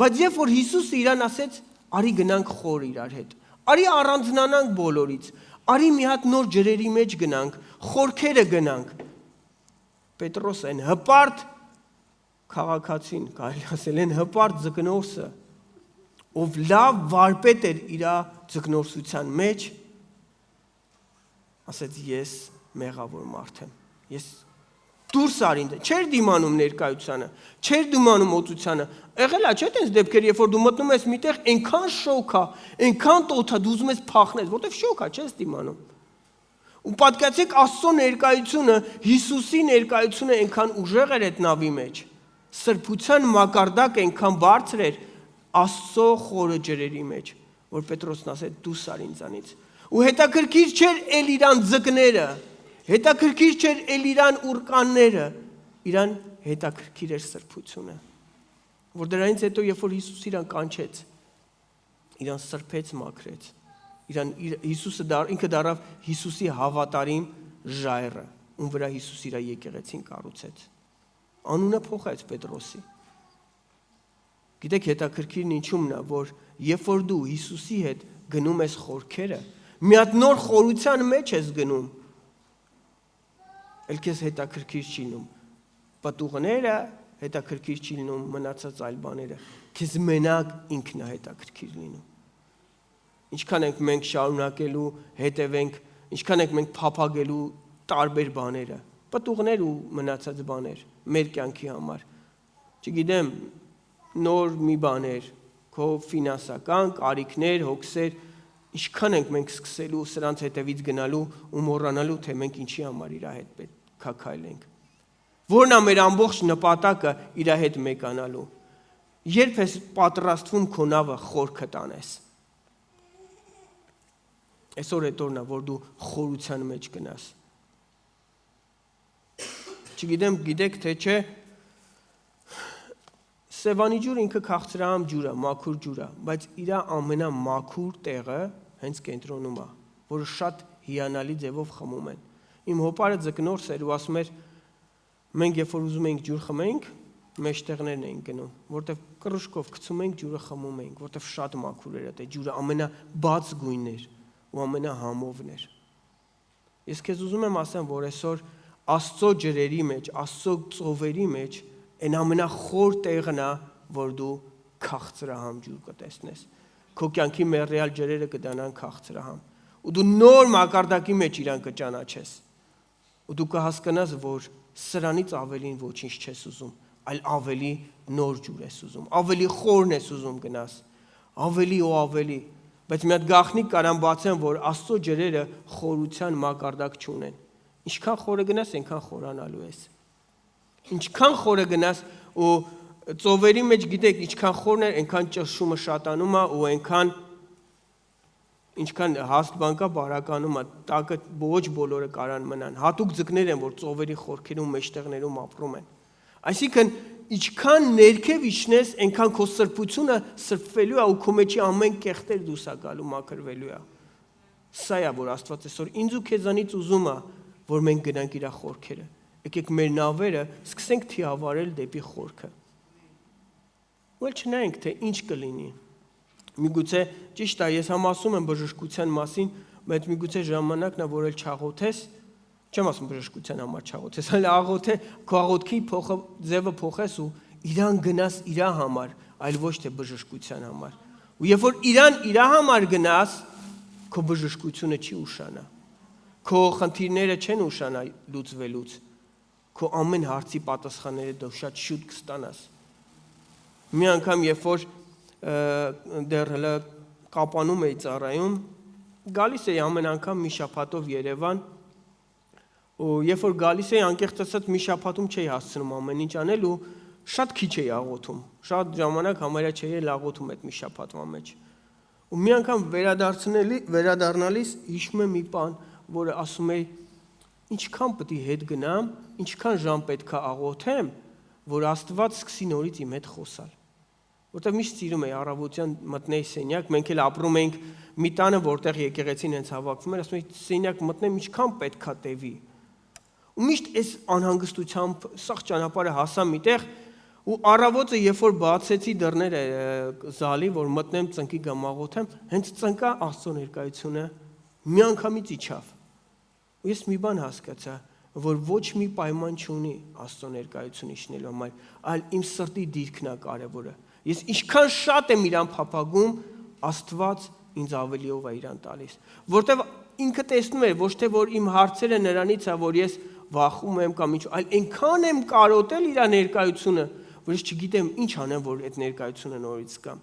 Բայց երբ որ Հիսուսը իրան ասեց, արի գնանք խոր իրար հետ, արի առանձնանանք բոլորից, արի մի հատ նոր ջրերի մեջ գնանք, խորքերը գնանք։ Պետրոս այն հպարտ քաղաքացին, կարելի ասել են հպարտ ձկնորսը, ով լավ վարպետ էր իր ձկնորսության մեջ, ասեց ես մեղավոր մարդ եմ, ես դուրս արին, չէր դիմանում ներկայությանը, չէր դիմանում օծությանը, եղել է չէ՞ տենց դեպքեր, երբ որ դու մտնում ես միտեղ, այնքան շոկ է, այնքան տոթ է, դու ուզում ես փախնես, որտեվ շոկ է, չես դիմանում։ Ու պատկացեք Աստծո ներկայությունը, Հիսուսի ներկայությունը այնքան ուժեղ էր այդ նավի մեջ, սրբության մակարդակը այնքան բարձր էր Աստծո խորը ջրերի մեջ, որ Պետրոսն ասեց դուրսար ինձանից։ Ու հետաքրքիր չէր էլ իրան ձկները, հետաքրքիր չէր էլ իրան ուրկանները, իրան հետաքրքիր էր սրբությունը։ Որ դրանից հետո, երբ որ Հիսուս իրան կանչեց, իրան սրբեց, մաքրեց, Հիսուսը ինքը դառավ Հիսուսի հավատարիմ ժայռը, ում վրա Հիսուս իր եկեղեցին կառուցեց։ Անունը փոխեց Պետրոսի։ Գիտեք, հետաքրքիրն ինչումն է, որ երբ որ դու Հիսուսի հետ գնում ես խորքերը, մի հատ նոր խորության մեջ ես գնում, էլ քեզ հետաքրքիր չի լինում պատուղները, հետաքրքիր չի լինում մնացած այլ բաները, քեզ մենակ ինքն է հետաքրքիր լինում։ Ինչքան ենք մենք շարունակելու, հետևենք, ինչքան ենք մենք փափագելու տարբեր բաները, պատուղներ ու մնացած բաներ մեր կյանքի համար։ Չգիտեմ, նոր մի բաներ, քո ֆինանսական կարիքներ, հոգսեր, ինչքան ենք մենք սկսելու սրանց հետևից գնալու ու մոռանալու, թե մենք ինչի համար իր հետ պետք է քայլենք։ Որն է մեր ամբողջ նպատակը իր հետ մեկանալու։ Երբ ես պատրաստվում քո նավը խորքը տանես։ Այսօր այդ օրն է, որ դու խորության մեջ գնաս։ Չգիտեմ, գիտեք թե չէ, Սևանի ջուրը ինքը քաղցրահամ ջուր է, մաքուր ջուր է, բայց իր ամենամաքուր տեղը հենց կենտրոնում է, որը շատ հիանալի ձևով խմում են։ Իմ հոպարը ձկնորս էր ու ասում էր, մենք երբ որ ուզում ենք ջուր խմենք, մեջտեղներն ենք գնում, որտեվ կռուշկով գցում ենք ջուրը խմում ենք, որտեվ շատ մաքուր էր այդ ջուրը, ամենաբաց գույնն էր ու ամենահամովն էր։ Ես քեզ ուզում եմ ասեմ, որ այսօր Աստծո ջրերի մեջ, Աստծո ծովերի մեջ այն ամենախոր տեղն է, որ դու քաղցրահամ ջուր կտեսնես։ Քո կյանքի մեռյալ ջրերը կդառնան քաղցրահամ։ Ու դու նոր մակարդակի մեջ իրան կճանաչես։ Ու դու կհասկանաս, որ սրանից ավելին ոչինչ չես ուզում, այլ ավելի նոր ջուր ես ուզում, ավելի խորն ես ուզում գնաս, ավելի ու ավելի։ Բայց մի հատ գաղտնիք կարան բացեմ, որ Աստծո ջրերը խորության մակարդակ չունեն։ Ինչքան խորը գնաս, այնքան խորանալու ես։ Ինչքան խորը գնաս ու ծովերի մեջ գիտեք, ինչքան խորն է, այնքան ճնշումը շատանում է ու ինչքան հաստ բան կա բարականում է, տակը ոչ բոլորը կարան մնան։ Հատուկ ձկներ են, որ ծովերի խորքերում մեջտեղներում ապրում են։ Այսինքն ինչքան ներքև իջնես, այնքան քո սրբությունը սրբվելու է ու քո մեջի ամեն կեղտեր դուրս է գալու, մաքրվելու է։ Սա է, որ Աստված այսօր ինձ ու քեզանից ուզում է, որ մենք գնանք իր խորքերը։ Եկեք մեր նավերը սկսենք թիավարել դեպի խորքը։ Ու չնայենք, թե ինչ կլինի։ Միգուցե ճիշտ է, ես համասում եմ բժշկության մասին, բայց միգուցե ժամանակն է, որ էլ չաղոթես, չեմ ասում բժշկության համար չաղոթես, այլ աղոթե, քո աղոթքի ձևը փոխես ու իրան գնաս իր համար, այլ ոչ թե բժշկության համար։ Ու երբ որ իրան իր համար գնաս, քո բժշկությունը չի ուշանա։ Քո խնդիրները չեն ուշանա լուծվելուց։ Քո ամեն հարցի պատասխանները դու շատ շուտ կստանաս։ Մի անգամ երբ որ դեռ հələ կապանում էի ծառայում, գալիս էի ամեն անգամ մի շաբաթով Երևան, ու երբ որ գալիս էի անկեղծ ասած մի շաբաթում չէի հասցնում ամեն ինչ անել ու շատ քիչ էի աղոթում, շատ ժամանակ համարյա չէի աղոթում այդ մի շաբաթվա մեջ։ Ու մի անգամ վերադառնալիս հիշում եմ մի բան, որը ասում էի, ինչքան պետք է հետ գնամ, ինչքան ժամ պետք է աղոթեմ, որ Աստված սկսի նորից իմ հետ խոսալ։ Որտեղ միշտ սիրում էի առավոտյան մտնեի սենյակ, մենք էլ ապրում էինք մի տանը, որտեղ եկեղեցին հենց հավաքվում էր, ասում էի սենյակ մտնեմ, ինչքան պետք է տևի։ Ու միշտ այս անհանգստությամբ սաղ ճանապարհը հասա միտեղ ու առավոտը երբ որ բացեցի դռները զալի, որ մտնեմ ծնկի գամ աղոթեմ, հենց ծնկա Աստծո ներկայությունը մի անգամից իջավ։ Ու ես մի բան հասկացա, որ ոչ մի պայման չունի Աստծո ներկայություն իջնելու համար, այլ իմ սրտի դիրքն է կարևորը։ Ես ինչքան շատ եմ իրան փափագում, Աստված ինձ ավելիով է իրան տալիս։ Որտեվ ինքը տեսնում է, ոչ թե որ իմ հարցերը նրանից է, որ ես վախում եմ կամ ինչ, այլ այնքան եմ կարոտել իր ներկայությունը, որ ես չգիտեմ ինչ անեմ, որ այդ ներկայությունը նորից կամ։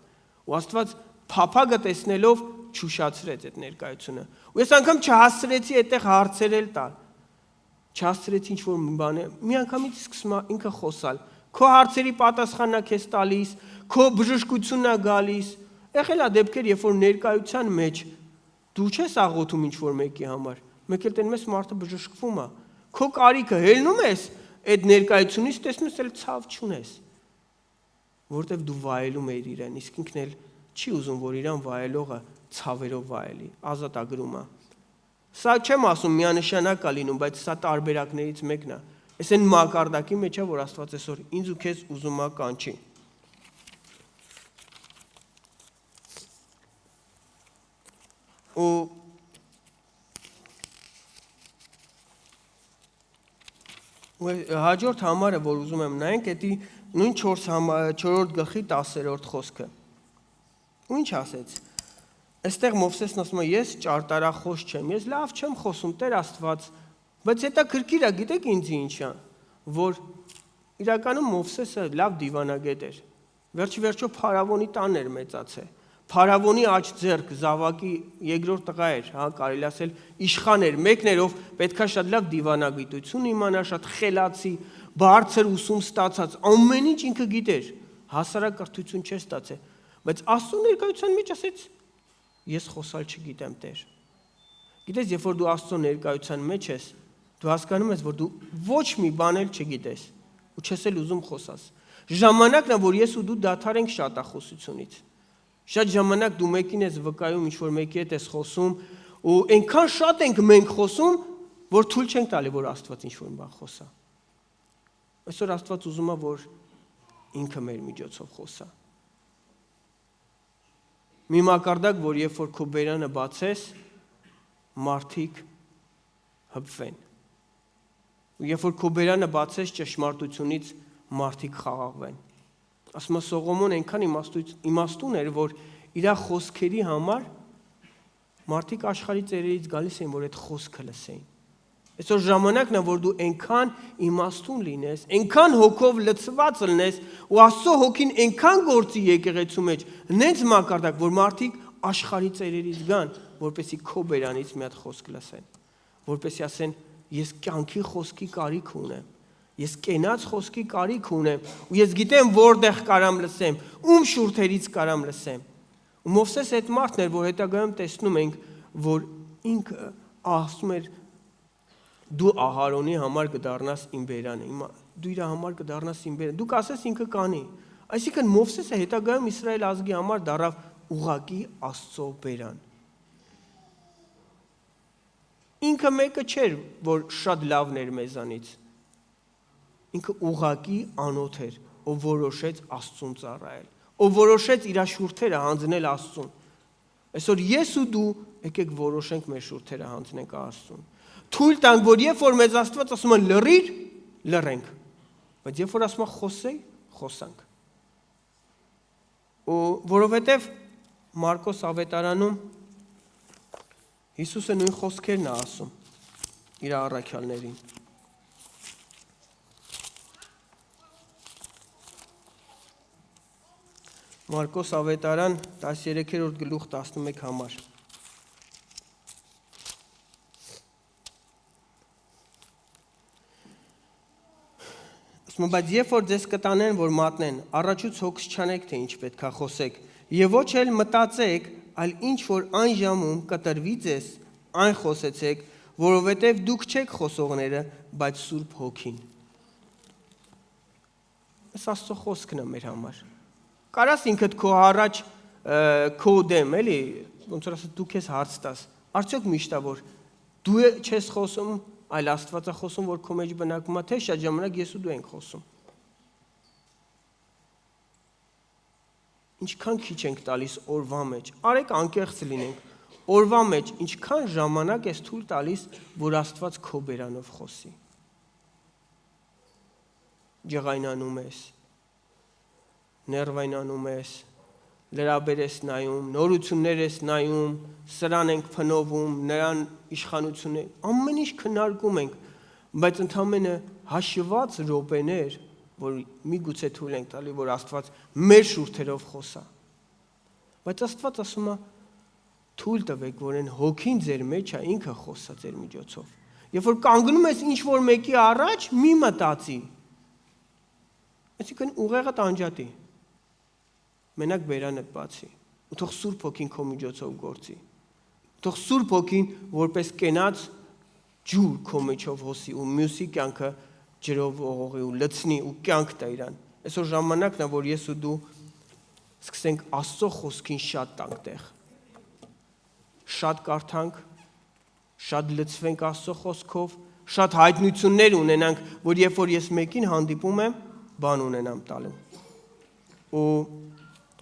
Ու Աստված փափագը տեսնելով չուշացրեց այդ ներկայությունը։ Ու ես անգամ չհասցրեցի այդտեղ հարցերել տալ։ Չհասցրեցի ինչ որ մի բան, մի անգամից սկսում է ինքը խոսալ։ Քո հարցերի պատասխանն է քեզ տալիս, քո բժշկությունն է գալիս։ Եղել է դեպքեր, երբ որ ներկայության մեջ դու չես աղոթում ինչ որ մեկի համար, մեկ էլ տենում ես մարդը բժշկվում է։ Քո կարիքը հելնում ես այդ ներկայությունից, տեսնում ես էլ ցավ չունես։ Որտեվ դու վայելում ես իրեն, իսկ ինքն էլ չի ուզում, որ իրան վայելողը ցավերով վայելի, ազատագրում է։ Սա չեմ ասում միանշանակ է լինում, բայց սա տարբերակներից մեկն է։ Այս այն մակարդակի մեջ է, որ Աստված այսօր ինձ ու քեզ ուզում է կանչի։ Ու հաջորդ համարը, որ ուզում եմ նայենք, դա նույն 4-րդ գլխի 10-րդ խոսքը։ Ու ինչ ասեց։ Այստեղ Մովսեսն ասում է, ես ճարտարախոս չեմ, ես լավ չեմ խոսում, Տեր Աստված, բայց հետաքրքիր է, գիտեք ինձ ինչ է, որ իրականում Մովսեսը լավ դիվանագետ էր։ Վերջի Փարավոնի տանն էր մեծացել։ Փարավոնի աջ ձեռք Զավակի երկրորդ տղա էր, հա, կարելի ասել իշխան էր, մեկն էր, ով պետքա շատ լավ դիվանագիտություն իմանա, շատ խելացի, բարձր ուսում ստացած, ամեն ինչ ինքը գիտեր, հասարակրթություն չէր ստացել, բայց Աստծո ներկայության մեջ ասեց, ես խոսալ չգիտեմ, Տեր։ Գիտես, երբ որ դու Աստծո ներկայության մեջ ես, դու հասկանում ես, որ դու ոչ մի բան էլ չգիտես ու չես էլ ուզում խոսաս։ Ժամանակն է, որ ես ու դու դադարենք շատախոսությունից։ Շատ ժամանակ դու մեկին ես վկայում, ինչ-որ մեկի հետ ես խոսում, ու այնքան շատ ենք մենք խոսում, որ թույլ չենք տալի, որ Աստված ինչ-որ բան խոսա։ Այսօր Աստված ուզում է, որ ինքը մեր միջոցով խոսա։ Մի մակարդակ, որ երբ որ քո բերանը բացես, մարդիկ հպվեն։ Երբ որ քո բերանը բացես ճշմարտությունից, մարդիկ խաղաղվեն։ Ասում է Սողոմոն այնքան իմաստուն էր, որ իր խոսքերի համար մարդիկ աշխարհի ծերերից գալիս էին, որ այդ խոսքը լսեին։ Այսօր ժամանակն է, որ դու այնքան իմաստուն լինես, այնքան հոգով լցված լինես, ու Աստծո հոգին այնքան գործի եկեղեցու մեջ, նենց մակարդակ, որ մարդիկ աշխարհի ծերերից գան, որպեսզի քո բերանից մի հատ խոսք լսեն, որպեսզի ասեն, ես կյանքի խոսքի կարիք ունեմ, ես կենաց խոսքի կարիք ունեմ, ու ես գիտեմ որտեղ կարամ լսեմ, ում շուրթերից կարամ լսեմ։ Ու Մովսես այդ մարդն էր, որ հետագայում տեսնում ենք, որ ինքը ասում էր, դու Ահարոնի համար կդառնաս իմ բերանը, դու իր համար կդառնաս իմ բերանը, դու կասես ինքը կանի։ Այսինքն Մովսեսը հետագայում Իսրայել ազգի համար դառավ ուղղակի Աստծո բերան։ Ինքը մեկը չէր, որ շատ լավն էր մեզանից։ Ինքը ուղղակի անոթ էր, ով որոշեց Աստծուն ծառայել, ով որոշեց իր շուրթերը հանձնել Աստծուն։ Այսօր ես ու դու եկեք որոշենք մեր շուրթերը հանձնենք Աստծուն։ Թույլ տանք, որ երբ որ մեզ Աստված ասում է լռիր, լռենք, բայց երբ որ ասում է խոսեի, խոսանք։ Ու որովհետև Մարկոս ավետարանում Հիսուսը նույն խոսքերն է ասում իր առաքյալներին։ Մարկոս ավետարան 13-րդ գլուխ 11 համար։ Ասում բայց երբ որ ձեզ կտանեն, որ մատնեն, առաջուց հոգս չանեք, թե ինչ պետք է խոսեք, եւ ոչ էլ մտածեք, այլ ինչ որ այն ժամում կտրվի ձեզ, այն խոսեցեք, որովհետև դուք չեք խոսողները, բայց Սուրբ Հոգին։ Այս Աստծո խոսքն է մեր համար։ Կարաս ինքդ քո առաջ քո դեմ, էլի, ոնց որ ասած դու քեզ հարց տաս, արդյոք միշտ է որ դու չես խոսում, այլ Աստված է խոսում, որ քո մեջ բնակվում է, թե շատ ժամանակ ես ու դու ենք խոսում։ Ինչքան քիչ ենք տալիս օրվա մեջ, արեք անկեղծ լինենք, օրվա մեջ ինչքան ժամանակ ես թույլ տալիս, որ Աստված քո բերանով խոսի։ Ջղայնանում ես, ներվայնանում ես, լրաբեր ես նայում, նորություններ ես նայում, սրան ենք փնովում, նրան իշխանություն է, ամեն ինչ քննարկում ենք, բայց ընդամենը հաշված րոպեներ, որ միգուցե թույլ ենք տալի, որ Աստված մեր շուրթերով խոսա։ Բայց Աստված ասում է, թույլ տվեք, որ այն հոգին ձեր մեջ է, ինքը խոսա ձեր միջոցով։ Երբ որ կանգնում ես ինչ-որ մեկի առաջ, մի մտածի։ Այսինքն ուղեղը տանջատի։ Մենակ բերանդ բացի։ Ու թող Սուրբ Հոգին քո միջոցով գործի։ Թող Սուրբ Հոգին որպես կենաց ջուր քո միջով հոսի ու մյուսի կյանքը ջրով ողողի ու լցնի ու կյանք տա իրան։ Այսօր ժամանակն է, որ ես ու դու սկսենք Աստծո խոսքին շատ տանք տեղ։ Շատ կարդանք, շատ լցվենք Աստծո խոսքով, շատ հայտնություններ ունենանք, որ երբ որ ես մեկին հանդիպում եմ, բան ունենամ տալու։ Ու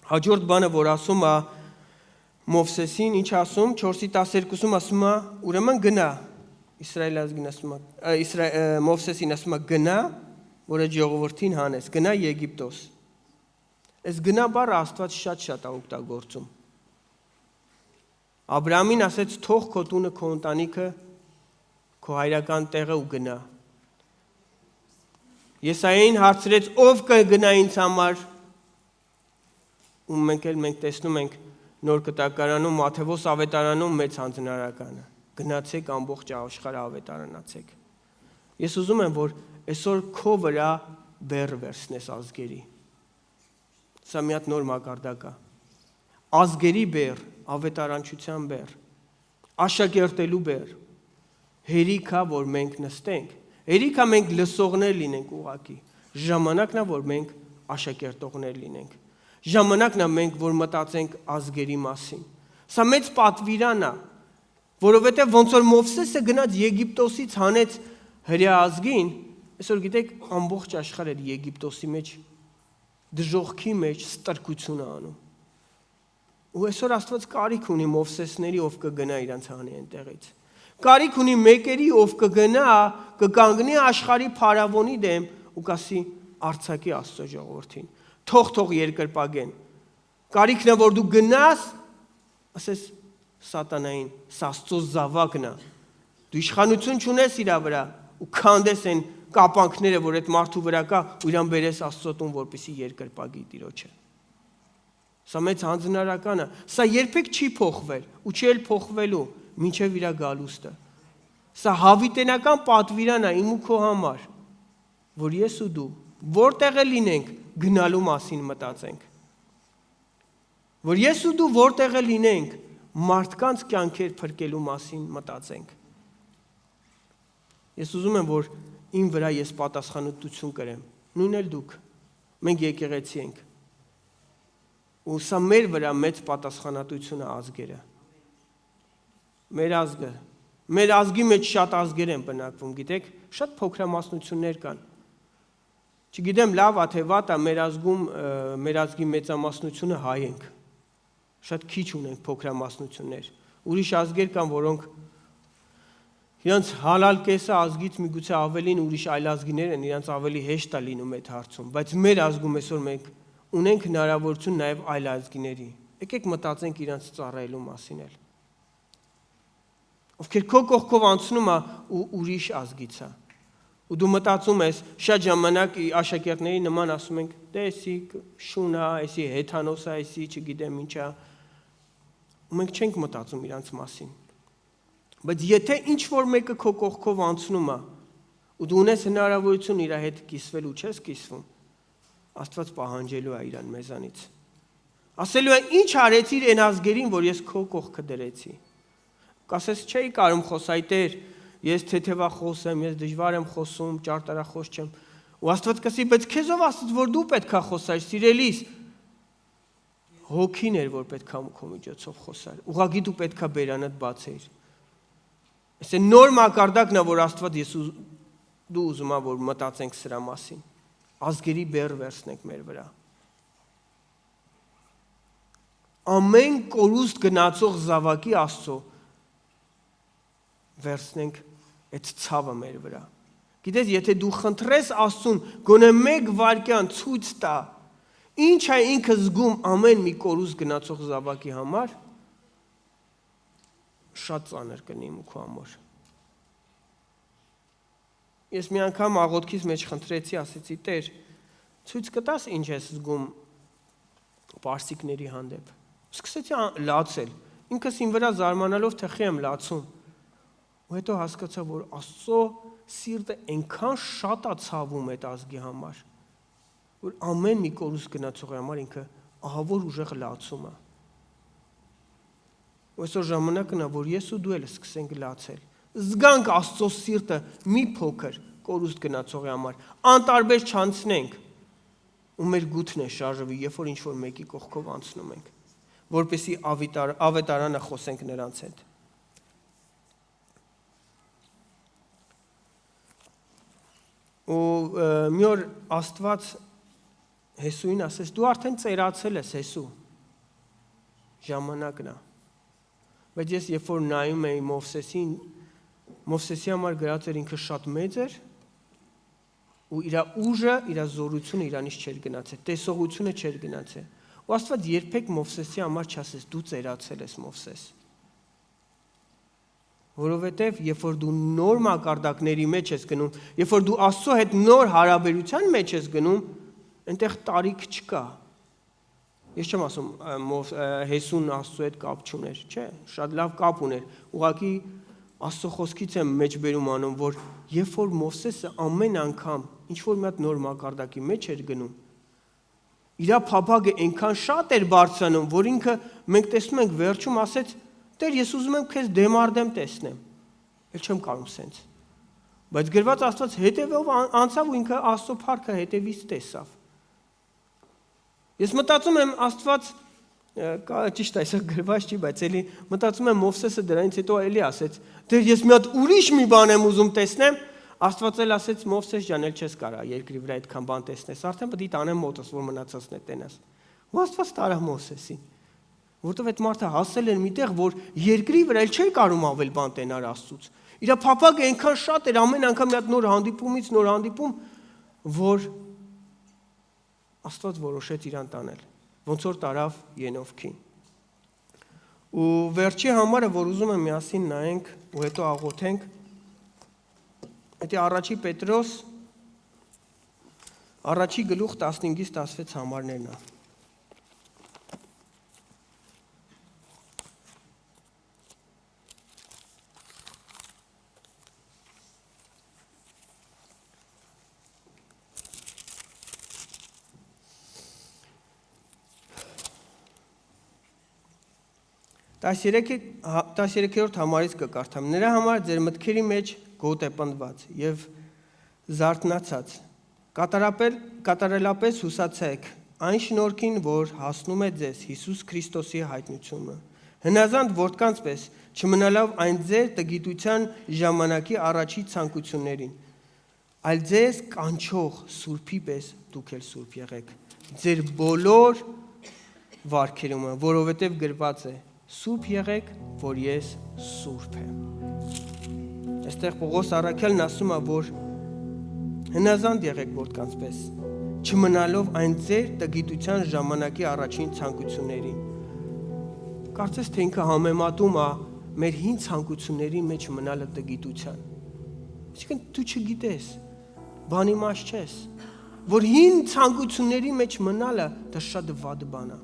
հաջորդ բանը, որ ասում է Մովսեսին, ինչ ասում, 4:12-ում ասում է, ուրեմն գնա, Իսրայել ազգին ասում է, Մովսեսին ասում է գնա, որ այդ ժողովրդին հանես, գնա Եգիպտոս։ Այս գնա բառը Աստված շատ է օգտագործում։ Աբրահամին ասեց, թող քո տունը, քո ընտանիքը, քո հայրական տեղը ու գնա։ Եսայիին հարցրեց, ով կգնա ինձ համար։ Ու մենք տեսնում ենք նոր կտակարանում, Մատթեոս ավետարանում մեծ հանձնարարականը։ Գնացեք ամբողջ աշխարհը ավետարանացեք։ Ես ուզում եմ, որ այսօր քո վրա բեռ վերցնես ազգերի։ Սա մի հատ նոր մակարդակ է։ Ազգերի բեռ, ավետարանչության բեռ, աշակերտելու բեռ։ Հերիք է, որ մենք նստենք։ Հերիք է մենք լսողներ լինենք ուղակի։ Ժամանակն է, որ մենք աշակերտողներ լինենք։ Ժամանակն է մենք, որ մտածենք ազգերի մասին։ Սա մեծ պատվիրան է, որովհետև ոնց որ Մովսեսը գնաց Եգիպտոսից հանեց հրեա ազգին, այսօր գիտեք, ամբողջ աշխարհը Եգիպտոսի մեջ դժոխքի մեջ ստրկություն է անում։ Ու այսօր Աստված կարիք ունի Մովսեսների, ով կգնա իրանց հանի այնտեղից։ Կարիք ունի մեկերի, ով կգնա, կկանգնի աշխարհի փարավոնի դեմ ու կասի արցակի Աստծո ժողովրդին։ Թող երկրպագեն։ Կարիքն է, որ դու գնաս, ասես սատանային, սա Աստծո զավակն է։ Դու իշխանություն չունես իր վրա ու քանդես այն կապանքները, որ այդ մարդու վրա կա, ու իրան բերես Աստծո տուն, որպեսզի երկրպագի Տիրոջը։ Սա մեծ հանձնարարական է։ Սա երբեք չի փոխվել ու չի էլ փոխվելու մինչև իր գալուստը։ Սա հավիտենական պատվիրան է իմ ու քո համար, որ ես ու դու որտեղ էլ լինենք, գնալու մասին մտածենք։ Որ ես ու դու որտեղ էլ լինենք, մարդկանց կյանքեր փրկելու մասին մտածենք։ Ես ուզում եմ, որ իմ վրա ես պատասխանատվություն կրեմ, նույն էլ դուք, մենք եկեղեցի ենք, ու սա մեր վրա մեծ պատասխանատվություն է ազգերը, մեր ազգի մեջ շատ ազգեր են բնակվում, գիտեք, շատ փոքրամասնություններ կան, չգիտեմ լավ է թե վատ է, մեր ազգի մեծամասնությունը հայ ենք, շատ քիչ ունենք փոքրամասնություններ, ուրիշ ազգեր կան, որոնք իրանց հալալ կեսը ազգից միգուցե ավելին ուրիշ այլ ազգիներ են, իրանց ավելի հեշտ է լինում այդ հարցում, բայց մեր ազգում այսօր մենք ունենք հնարավորություն նաև այլ ազգիների, եկեք մտածենք իրանց ծառայելու մասին էլ, ովքեր քո կողքով անցնում է ու ուրիշ ազգից է, ու դու մտածում ես, շատ ժամանակ աշակերտների նման ասում ենք, դե էսի շուն է, էսի հեթանոս է, էսի չգիտեմ ինչ է, ու մենք չենք մտածում իրանց մասին, բայց եթե ինչ-որ մեկը քո կողքով անցնում է, ու դու ունես հնարավորություն իր հետ կիսվել ու չես կիսվում, Աստված պահանջելու է իրան մեզանից, ասելու է ինչ արեցիր այն ազգերին, որ ես քո կողքը դրեցի, կասես չէի կարում խոսայ Տեր, ես թեթևախոս եմ, ես դժվար եմ խոսում, ճարտարախոս չեմ, ու Աստված կասի, բայց քեզով ասաց, որ դու պետք է խոսայր, սիրելիս, հոգին էր, որ պետք է քո միջոցով խոսար, ուղղակի դու պետք է բերանդ բացեիր, Այս է նոր մակարդակն է, որ Աստված ես դու ուզում է, որ մտածենք սրա մասին, ազգերի բեռ վերցնենք մեր վրա, ամեն կորուստ գնացող զավակի Աստծո վերցնենք այդ ցավը մեր վրա, գիտես, եթե դու խնդրես Աստծուն, գոնե մեկ վայրկյան ցույց տա, ինչ է ինքը զգում ամեն մի կորուստ գնացող զավակի համար, շատ ծանր կնի իմ ու քո համար։ Ես մի անգամ աղոթքից մեջ խնդրեցի, ասեցի, Տեր, ցույց կտաս ինչ ես զգում պարսիկների հանդեպ։ Սկսեցի լացել, ինքս իմ վրա զարմանալով թխի եմ լացում։ Ու հետո հասկացա, որ Աստծո սիրտը այնքան շատ է ցավում այդ ազգի համար, որ ամեն մի կորուստ գնացողի համար ինքը ահավոր ուժեղ լացում է։ Ու այսօր ժամանակն է, որ ես ու դու էլ սկսենք լացել, զգանք Աստծո սիրտը մի փոքր կորուստ գնացողի համար, անտարբեր չանցնենք, ու մեր գութն է շարժվի, երբ որ ինչ-որ մեկի կողքով անցնում ենք, որպեսզի ավետարանը խոսենք նրանց հետ։ Ու մի օր Աստված Հեսուին ասեց, դու արդեն ծերացել ես Հեսու, ժամանակն է։ Բայց ես երբ որ նայում էի Մովսեսին, Մովսեսի համար գրած էր ինքը շատ մեծ էր, ու իր ուժը, իր զորությունը իրանից չէր գնացել, տեսողությունը չէր գնացել։ Ու Աստված երբեք Մովսեսի համար չասեց, դու ծերացել ես Մովսես։ Որովհետև երբ որ դու նոր մակարդակների մեջ ես գնում, երբ որ դու Աստծո հետ նոր հարաբերության մեջ ես գնում, այնտեղ տարիք չկա։ Ես չեմ ասում Հեսուն Աստծո հետ կապ չուներ, չէ, շատ լավ կապ ուներ։ Ուղղակի Աստծո խոսքից եմ մեջբերում անում, որ երբ որ Մովսեսը ամեն անգամ ինչ որ մի հատ նոր մակարդակի մեջ էր գնում, իր փափագը այնքան շատ էր բարձրանում, որ ինքը մենք տեսնում ենք վերջում ասեց, Տեր, ես ուզում եմ քեզ դեմարդեմ տեսնեմ։ Էլ չեմ կարող սենց։ Բայց գրված Աստված հետևով անցավ ու ինքը Աստծո փառքը հետևից տեսավ։ Ես մտածում եմ Աստված ճիշտ այսօր գրված չի, բայց էլի մտածում եմ Մովսեսը դրանից հետո էլի ասեց, դեր ես մի հատ ուրիշ մի բան եմ ուզում տեսնեմ, Աստված էլ ասեց Մովսես ջան, էլ չես կարա երկրի վրա այդքան բան տեսնես, արդեն պետք է տանեմ մոտս, որ մնացածն է տենաս։ Ու Աստված տարավ Մովսեսին, որովհետև այդ մարդը հասել էր միտեղ, որ երկրի վրա էլ չէր կարում ավել բան տենար Աստծուց։ Իր փափագը այնքան շատ էր, ամեն անգամ մի հատ նոր հանդիպումից նոր հանդիպում, որ Աստված որոշեց իրան տանել, ոնց որ տարավ Ենովքին։ Ու վերջի համարը, որ ուզում եմ միասին նայենք ու հետո աղոթենք, դա առաջի Պետրոս առաջի գլուխ 15-ից 16 համարներն է։ Տասերեքերորդ համարից կկարդամ։ Նրա համար ձեր մտքերի մեջ գոտ է պնդված և զարթնացած, կատարելապես հուսացեք այն շնորհքին, որ հասնում է ձեզ Հիսուս Քրիստոսի հայտնությունը։ Հնազանդ որդկանց պես չմնալով այն ձեր տգիտության ժամանակի առաջի ցանկություններին, այլ ձեզ կանչող Սուրբի պես դուք էլ սուրբ եղեք։ Ձեր բոլոր վարքերումը, որովհետև գրված է. Սուրբ եղեք, որ ես սուրբ եմ։ Այստեղ Պողոս առաքյալն ասում է, որ հնազանդ եղեք որդկանց պես, չմնալով այն ձեր տգիտության ժամանակի առաջին ցանկություններին։ Կարծես թե ինքը համեմատում է մեր հին ցանկությունների մեջ մնալը տգիտության։ Այսինքն դու չգիտես, բանի մաս չես, որ հին ցանկությունների մեջ մնալը դա շատ վատ բան է։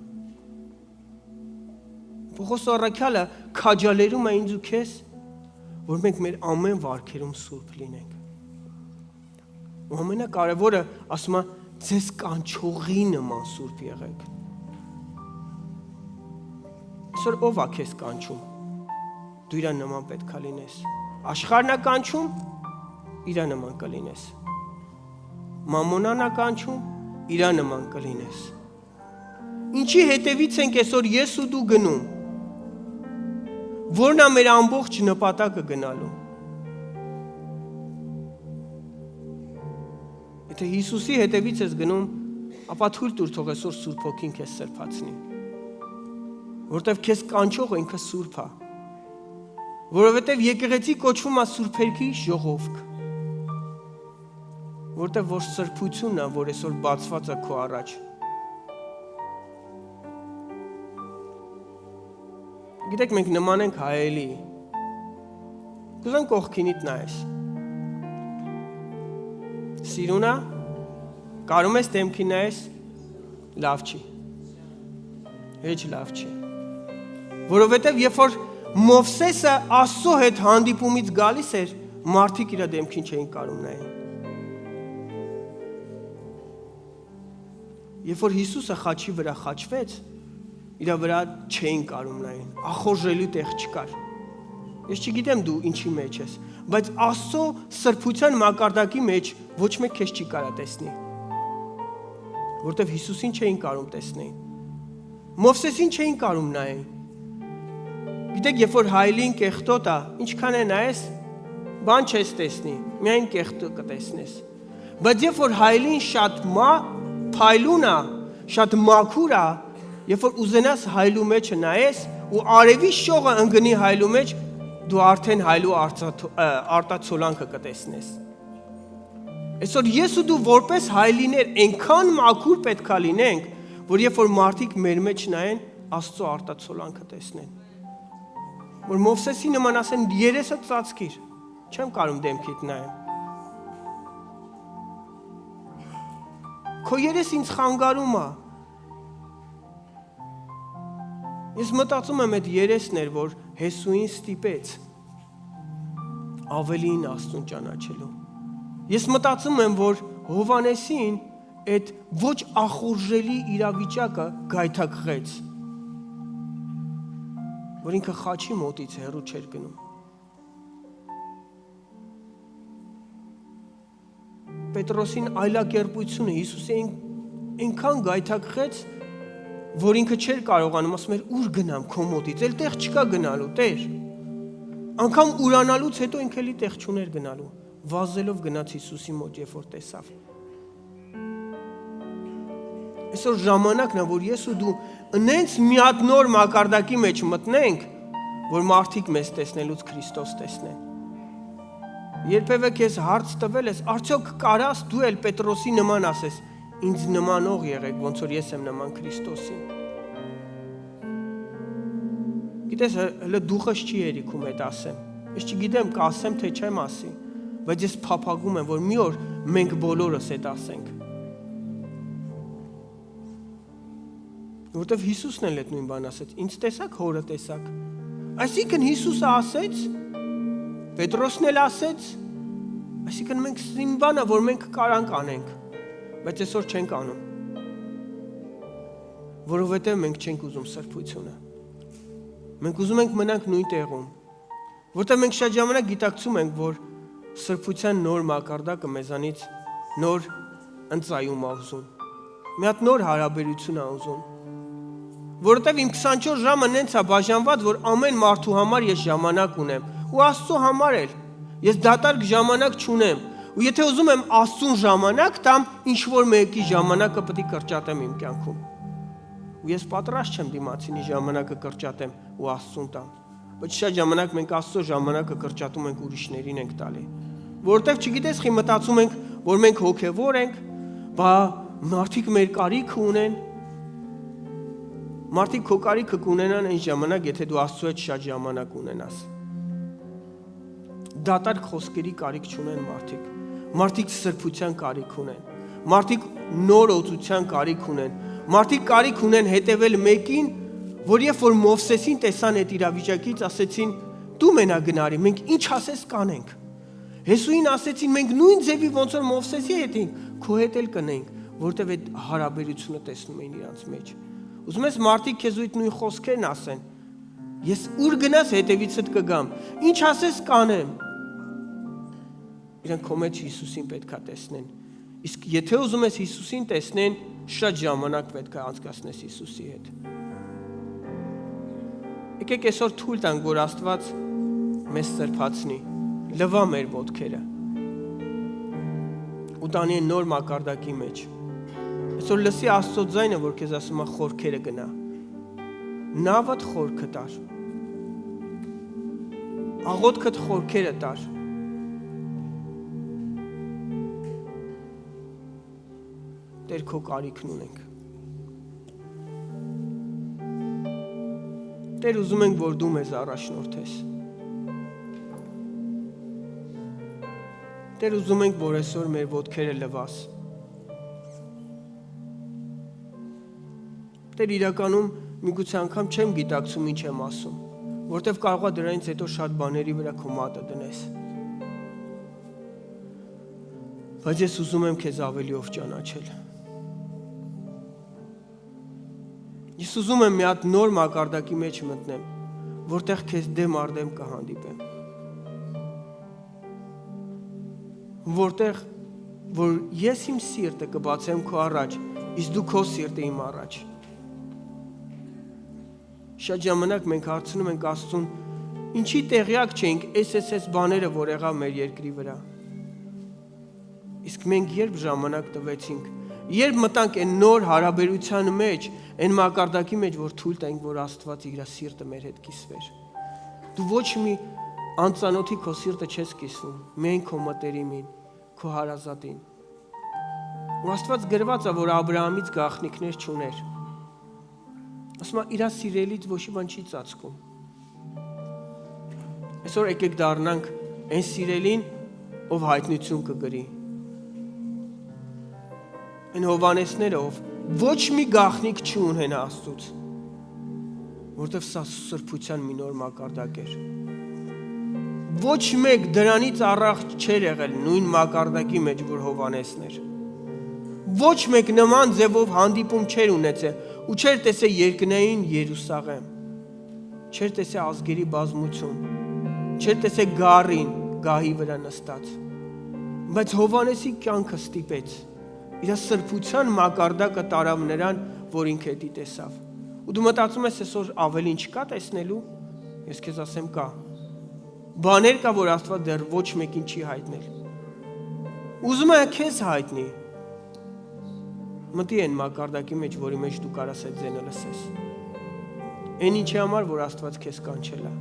Պողոս առաքյալը քաջալերում է ինձ ու քեզ, որ մենք մեր ամեն վարքերում սուրբ լինենք։ Ու ամենակարևորը ասում է, ձեզ կանչողի նման սուրբ եղեք։ Այսօր ով է քեզ կանչում։ Դու իր նման պետք է լինես։ Աշխարհն է կանչում, իր նման կլինես։ Մամոնան է կանչում, իր նման կլինես։ Ինչի հետևից ենք այսօր ես ու դու գնում։ Որն է մեր ամբողջ նպատակը գնալու։ Եթե Հիսուսի հետևից ես գնում, ապա թույլ տուր թող այսօր Սուրբ Հոգին քեզ սրբացնի։ Որովհետև քեզ կանչողը ինքը Սուրբ է։ Որովհետև եկեղեցի կոչվում է Սուրբերքի ժողովք։ Որովհետև որ սրբությունն է, որ այսօր բացված է քո առաջ։ Գիտեք, մենք նման ենք հայելի։ Կուզեմ կողքինիդ նայես։ Սիրունա, կարում ես դեմքի նայես, լավ չի։ Հեչ լավ չի։ Որովհետև երբ որ Մովսեսը Աստծո հետ հանդիպումից գալիս էր, մարդիկ իր դեմքին չէին կարում նայեն։ Երբ որ Հիսուսը խաչի վրա խաչվեց, իր վրա չէին կարում նայեն, ախորժելու տեղ չկար։ Ես չգիտեմ դու ինչի մեջ ես, բայց Աստծո սրբության մակարդակի մեջ ոչ մեկ քեզ չի կարա տեսնի։ Որտեվ Հիսուսին չէին կարում տեսնեին։ Մովսեսին չէին կարում նայեն։ Գիտեք, երբ որ հայլին կեղտոտ է, ինչքան է նայես, բան չես տեսնի, միայն կեղտը կտեսնես։ Բայց երբ որ հայլին շատ փայլուն է, շատ մաքուր է, երբ որ ուզենաս հայլու մեջը նայես ու արևի շողը ընկնի հայլու մեջ, դու արդեն հայլու արտացոլանքը կտեսնես։ Այսօր ես ու դու որպես հայլիներ այնքան մաքուր պետքա լինենք, որ երբ որ մարդիկ մեր մեջ նայեն, Աստծո արտացոլանքը տեսնեն։ Որ Մովսեսի նման ասեն, երեսը ծածկիր, չեմ կարում դեմքիդ նայեմ։ Քո երես ինձ խանգարում է։ Ես մտածում եմ այդ երեսն էր, որ Հեսուին ստիպեց ավելին Աստծուն ճանաչելու։ Ես մտածում եմ, որ Հովանեսին այդ ոչ ախորժելի իրավիճակը գայթակղեց, որ ինքը խաչի մոտից հեռու չէր գնում։ Պետրոսին այլակերպությունը Հիսուսին այնքան գայթակղեց, որ ինքը չէր կարողանում, ասում էր ուր գնամ քո մոտից, էլ տեղ չկա գնալու, Տեր։ Անկամ ուրանալուց հետո ինքը էլի տեղ չուներ գնալու, վազելով գնաց Հիսուսի մոտ, երբ որ տեսավ։ Այսօր ժամանակն է, որ ես ու դու նենց մի հատ նոր մակարդակի մեջ մտնենք, որ մարդիկ մեզ տեսնելուց Քրիստոս տեսնեն։ Երբևէ քեզ հարց տվել ես, արդյոք կարաս դու էլ Պետրոսի նման ասես, ինձ նմանող եղեք, ոնց որ ես եմ նման Քրիստոսին։ Գիտես, հələ դուխս չի երիքում այդ ասեմ։ Ես չգիտեմ կասեմ թե չեմ ասի, բայց ես փափագում եմ, որ մի օր մենք բոլորս այդ ասենք։ Որտեվ Հիսուսն էլ այդ նույն բան ասեց, ինձ տեսակ, հորը տեսակ։ Այսինքն Հիսուսը ասեց, Պետրոսն էլ ասեց, այսինքն մենք սին բանը, որ մենք կարանք անենք, բայց այսօր չենք անում, որովհետև մենք չենք ուզում սրբությունը։ Մենք ուզում ենք մնանք նույն տեղում, որտեղ մենք շատ ժամանակ գիտակցում ենք, որ սրբության նոր մակարդակը մեզանից նոր ընծայում է ուզում, մի հատ նոր հարաբերություն է ուզում, որովհետև իմ 24 ժամը նենց է բաժանված, որ ամեն մարդու համար ես ժամանակ ունեմ, ու Աստծո համար էլ, ես դատարկ ժամանակ չունեմ, ու եթե ուզում եմ Աստծուն ժամանակ տամ, ինչ-որ մեկի ժամանակը պետք է կրճատեմ իմ կյանքում, ու ես պատրաստ չեմ դիմացինի ժամանակը կրճատեմ ու Աստծուն տամ, բայց շատ ժամանակ մենք Աստծո ժամանակը կրճատում ենք ուրիշներին ենք տալի, որովհետև չգիտես խի մտածում ենք, որ մենք հոգևոր ենք, բա մարդիկ մեր կարիքը ունեն, մարդիկ քո կարիքը կունենան այն ժամանակ, եթե դու Աստծո հետ շատ ժամանակ ունենաս։ Դատարկ խոսքերի կարիք չունեն մարդիկ, մարդիկ սրբության կարիք ունեն, մարդիկ նոր օծության կարիք ունեն, մարդիկ կարիք ունեն հետևել մեկին, որ երբ որ Մովսեսին տեսան այդ իրավիճակից, ասեցին, դու մենակ գնարի, մենք ինչ ասես կանենք։ Հեսուին ասեցին, մենք նույն ձևի ոնց որ Մովսեսի հետ ենք, քո հետ էլ կնենք, որտեվ այդ հարաբերությունը տեսնում էին իրանց մեջ։ Ուզում ես մարդիկ քեզ ուղիղ նույն խոսքերն ասեն։ Ես ուր գնաս հետևիցդ կգամ։ Ինչ ասես կանեմ։ Իրանք քո մեջ Հիսուսին պետք է տեսնեն։ Իսկ եթե ուզում ես Հիսուսին տեսնեն, շատ ժամանակ պետք է անցկացնես Հիսուսի հետ։ Եկեք այսօր թույլ տանք, որ Աստված մեզ սրբացնի, լվա մեր ոտքերը ու տանի նոր մակարդակի մեջ։ Այսօր լսի Աստծո ձայնը, որ քեզ ասում է խորքերը գնա։ Նավդ խորքը տար։ Աղոթքդ խորքերը տար։ Տեր քո կարիքն ունենք։ Տեր ուզում ենք, որ դու մեզ առաջնորդես։ Տեր ուզում ենք, որ այսօր մեր ոտքերը լվաս։ Տեր իրականում միգուցե անգամ չեմ գիտակցում ինչ եմ ասում, որտեվ կարող է դրանից հետո շատ բաների վրա քո մատը դնես։ Բայց ես ուզում եմ քեզ ավելիով ճանաչել։ Ես ուզում եմ մի հատ նոր մակարդակի մեջ մտնեմ, որտեղ քեզ դեմ առ դեմ կհանդիպեմ։ Որտեղ որ ես իմ սիրտը կբացեմ քո առաջ, իսկ դու քո սիրտը իմ առաջ։ Շատ ժամանակ մենք հարցնում ենք Աստծուն, ինչի տեղյակ չենք այս բաները, որ եղավ մեր երկրի վրա։ Իսկ մենք երբ ժամանակ տվեցինք, երբ մտանք այն նոր հարաբերության մեջ, այն մակարդակի մեջ, որ թույլ տանք, որ Աստված իր սիրտը մեր հետ կիսվեր։ Դու ոչ մի անծանոթի քո սիրտը չես կիսվում, միայն քո մտերիմին, քո հարազատին։ Ու Աստված գրված է, որ Աբրահամից գաղտնիքներ չուներ։ Ասում է, իր սիրելից ոչ մի բան չի ծածկում։ Այսօր եկեք դառնանք այն սիրելին, ով հայտնություն կգրի։ Այն Հովհաննեսները, ով ոչ մի գաղտնիք չունեն Աստծուց, որտեվ սա սրբության մի նոր մակարդակ էր։ Ոչ մեկ դրանից առաղ չէր եղել նույն մակարդակի մեջ, որ Հովհաննեսն էր։ Ոչ մեկ նման ձևով հանդիպում չէր ունեցել ու չէր տեսել երկնային Երուսաղեմ, չէր տեսել ազգերի բազմություն, չէր տեսել գառին գահի վրա նստած, բայց Հովհաննեսի կյանքը ստիպեց, իր սրբության մակարդակը տարավ նրան, որ ինքը էդի տեսավ։ Ու դու մտածում ես այսօր ավելին չկա տեսնելու։ Ես քեզ ասեմ կա։ Բաներ կա, որ Աստված դեռ ոչ մեկին չի հայտնել։ Ուզում է քեզ հայտնի։ Մտի այն մակարդակի մեջ, որի մեջ դու կարաս այդ ձենը լսես։ Այն ինչի համար, որ Աստված քեզ կանչել է։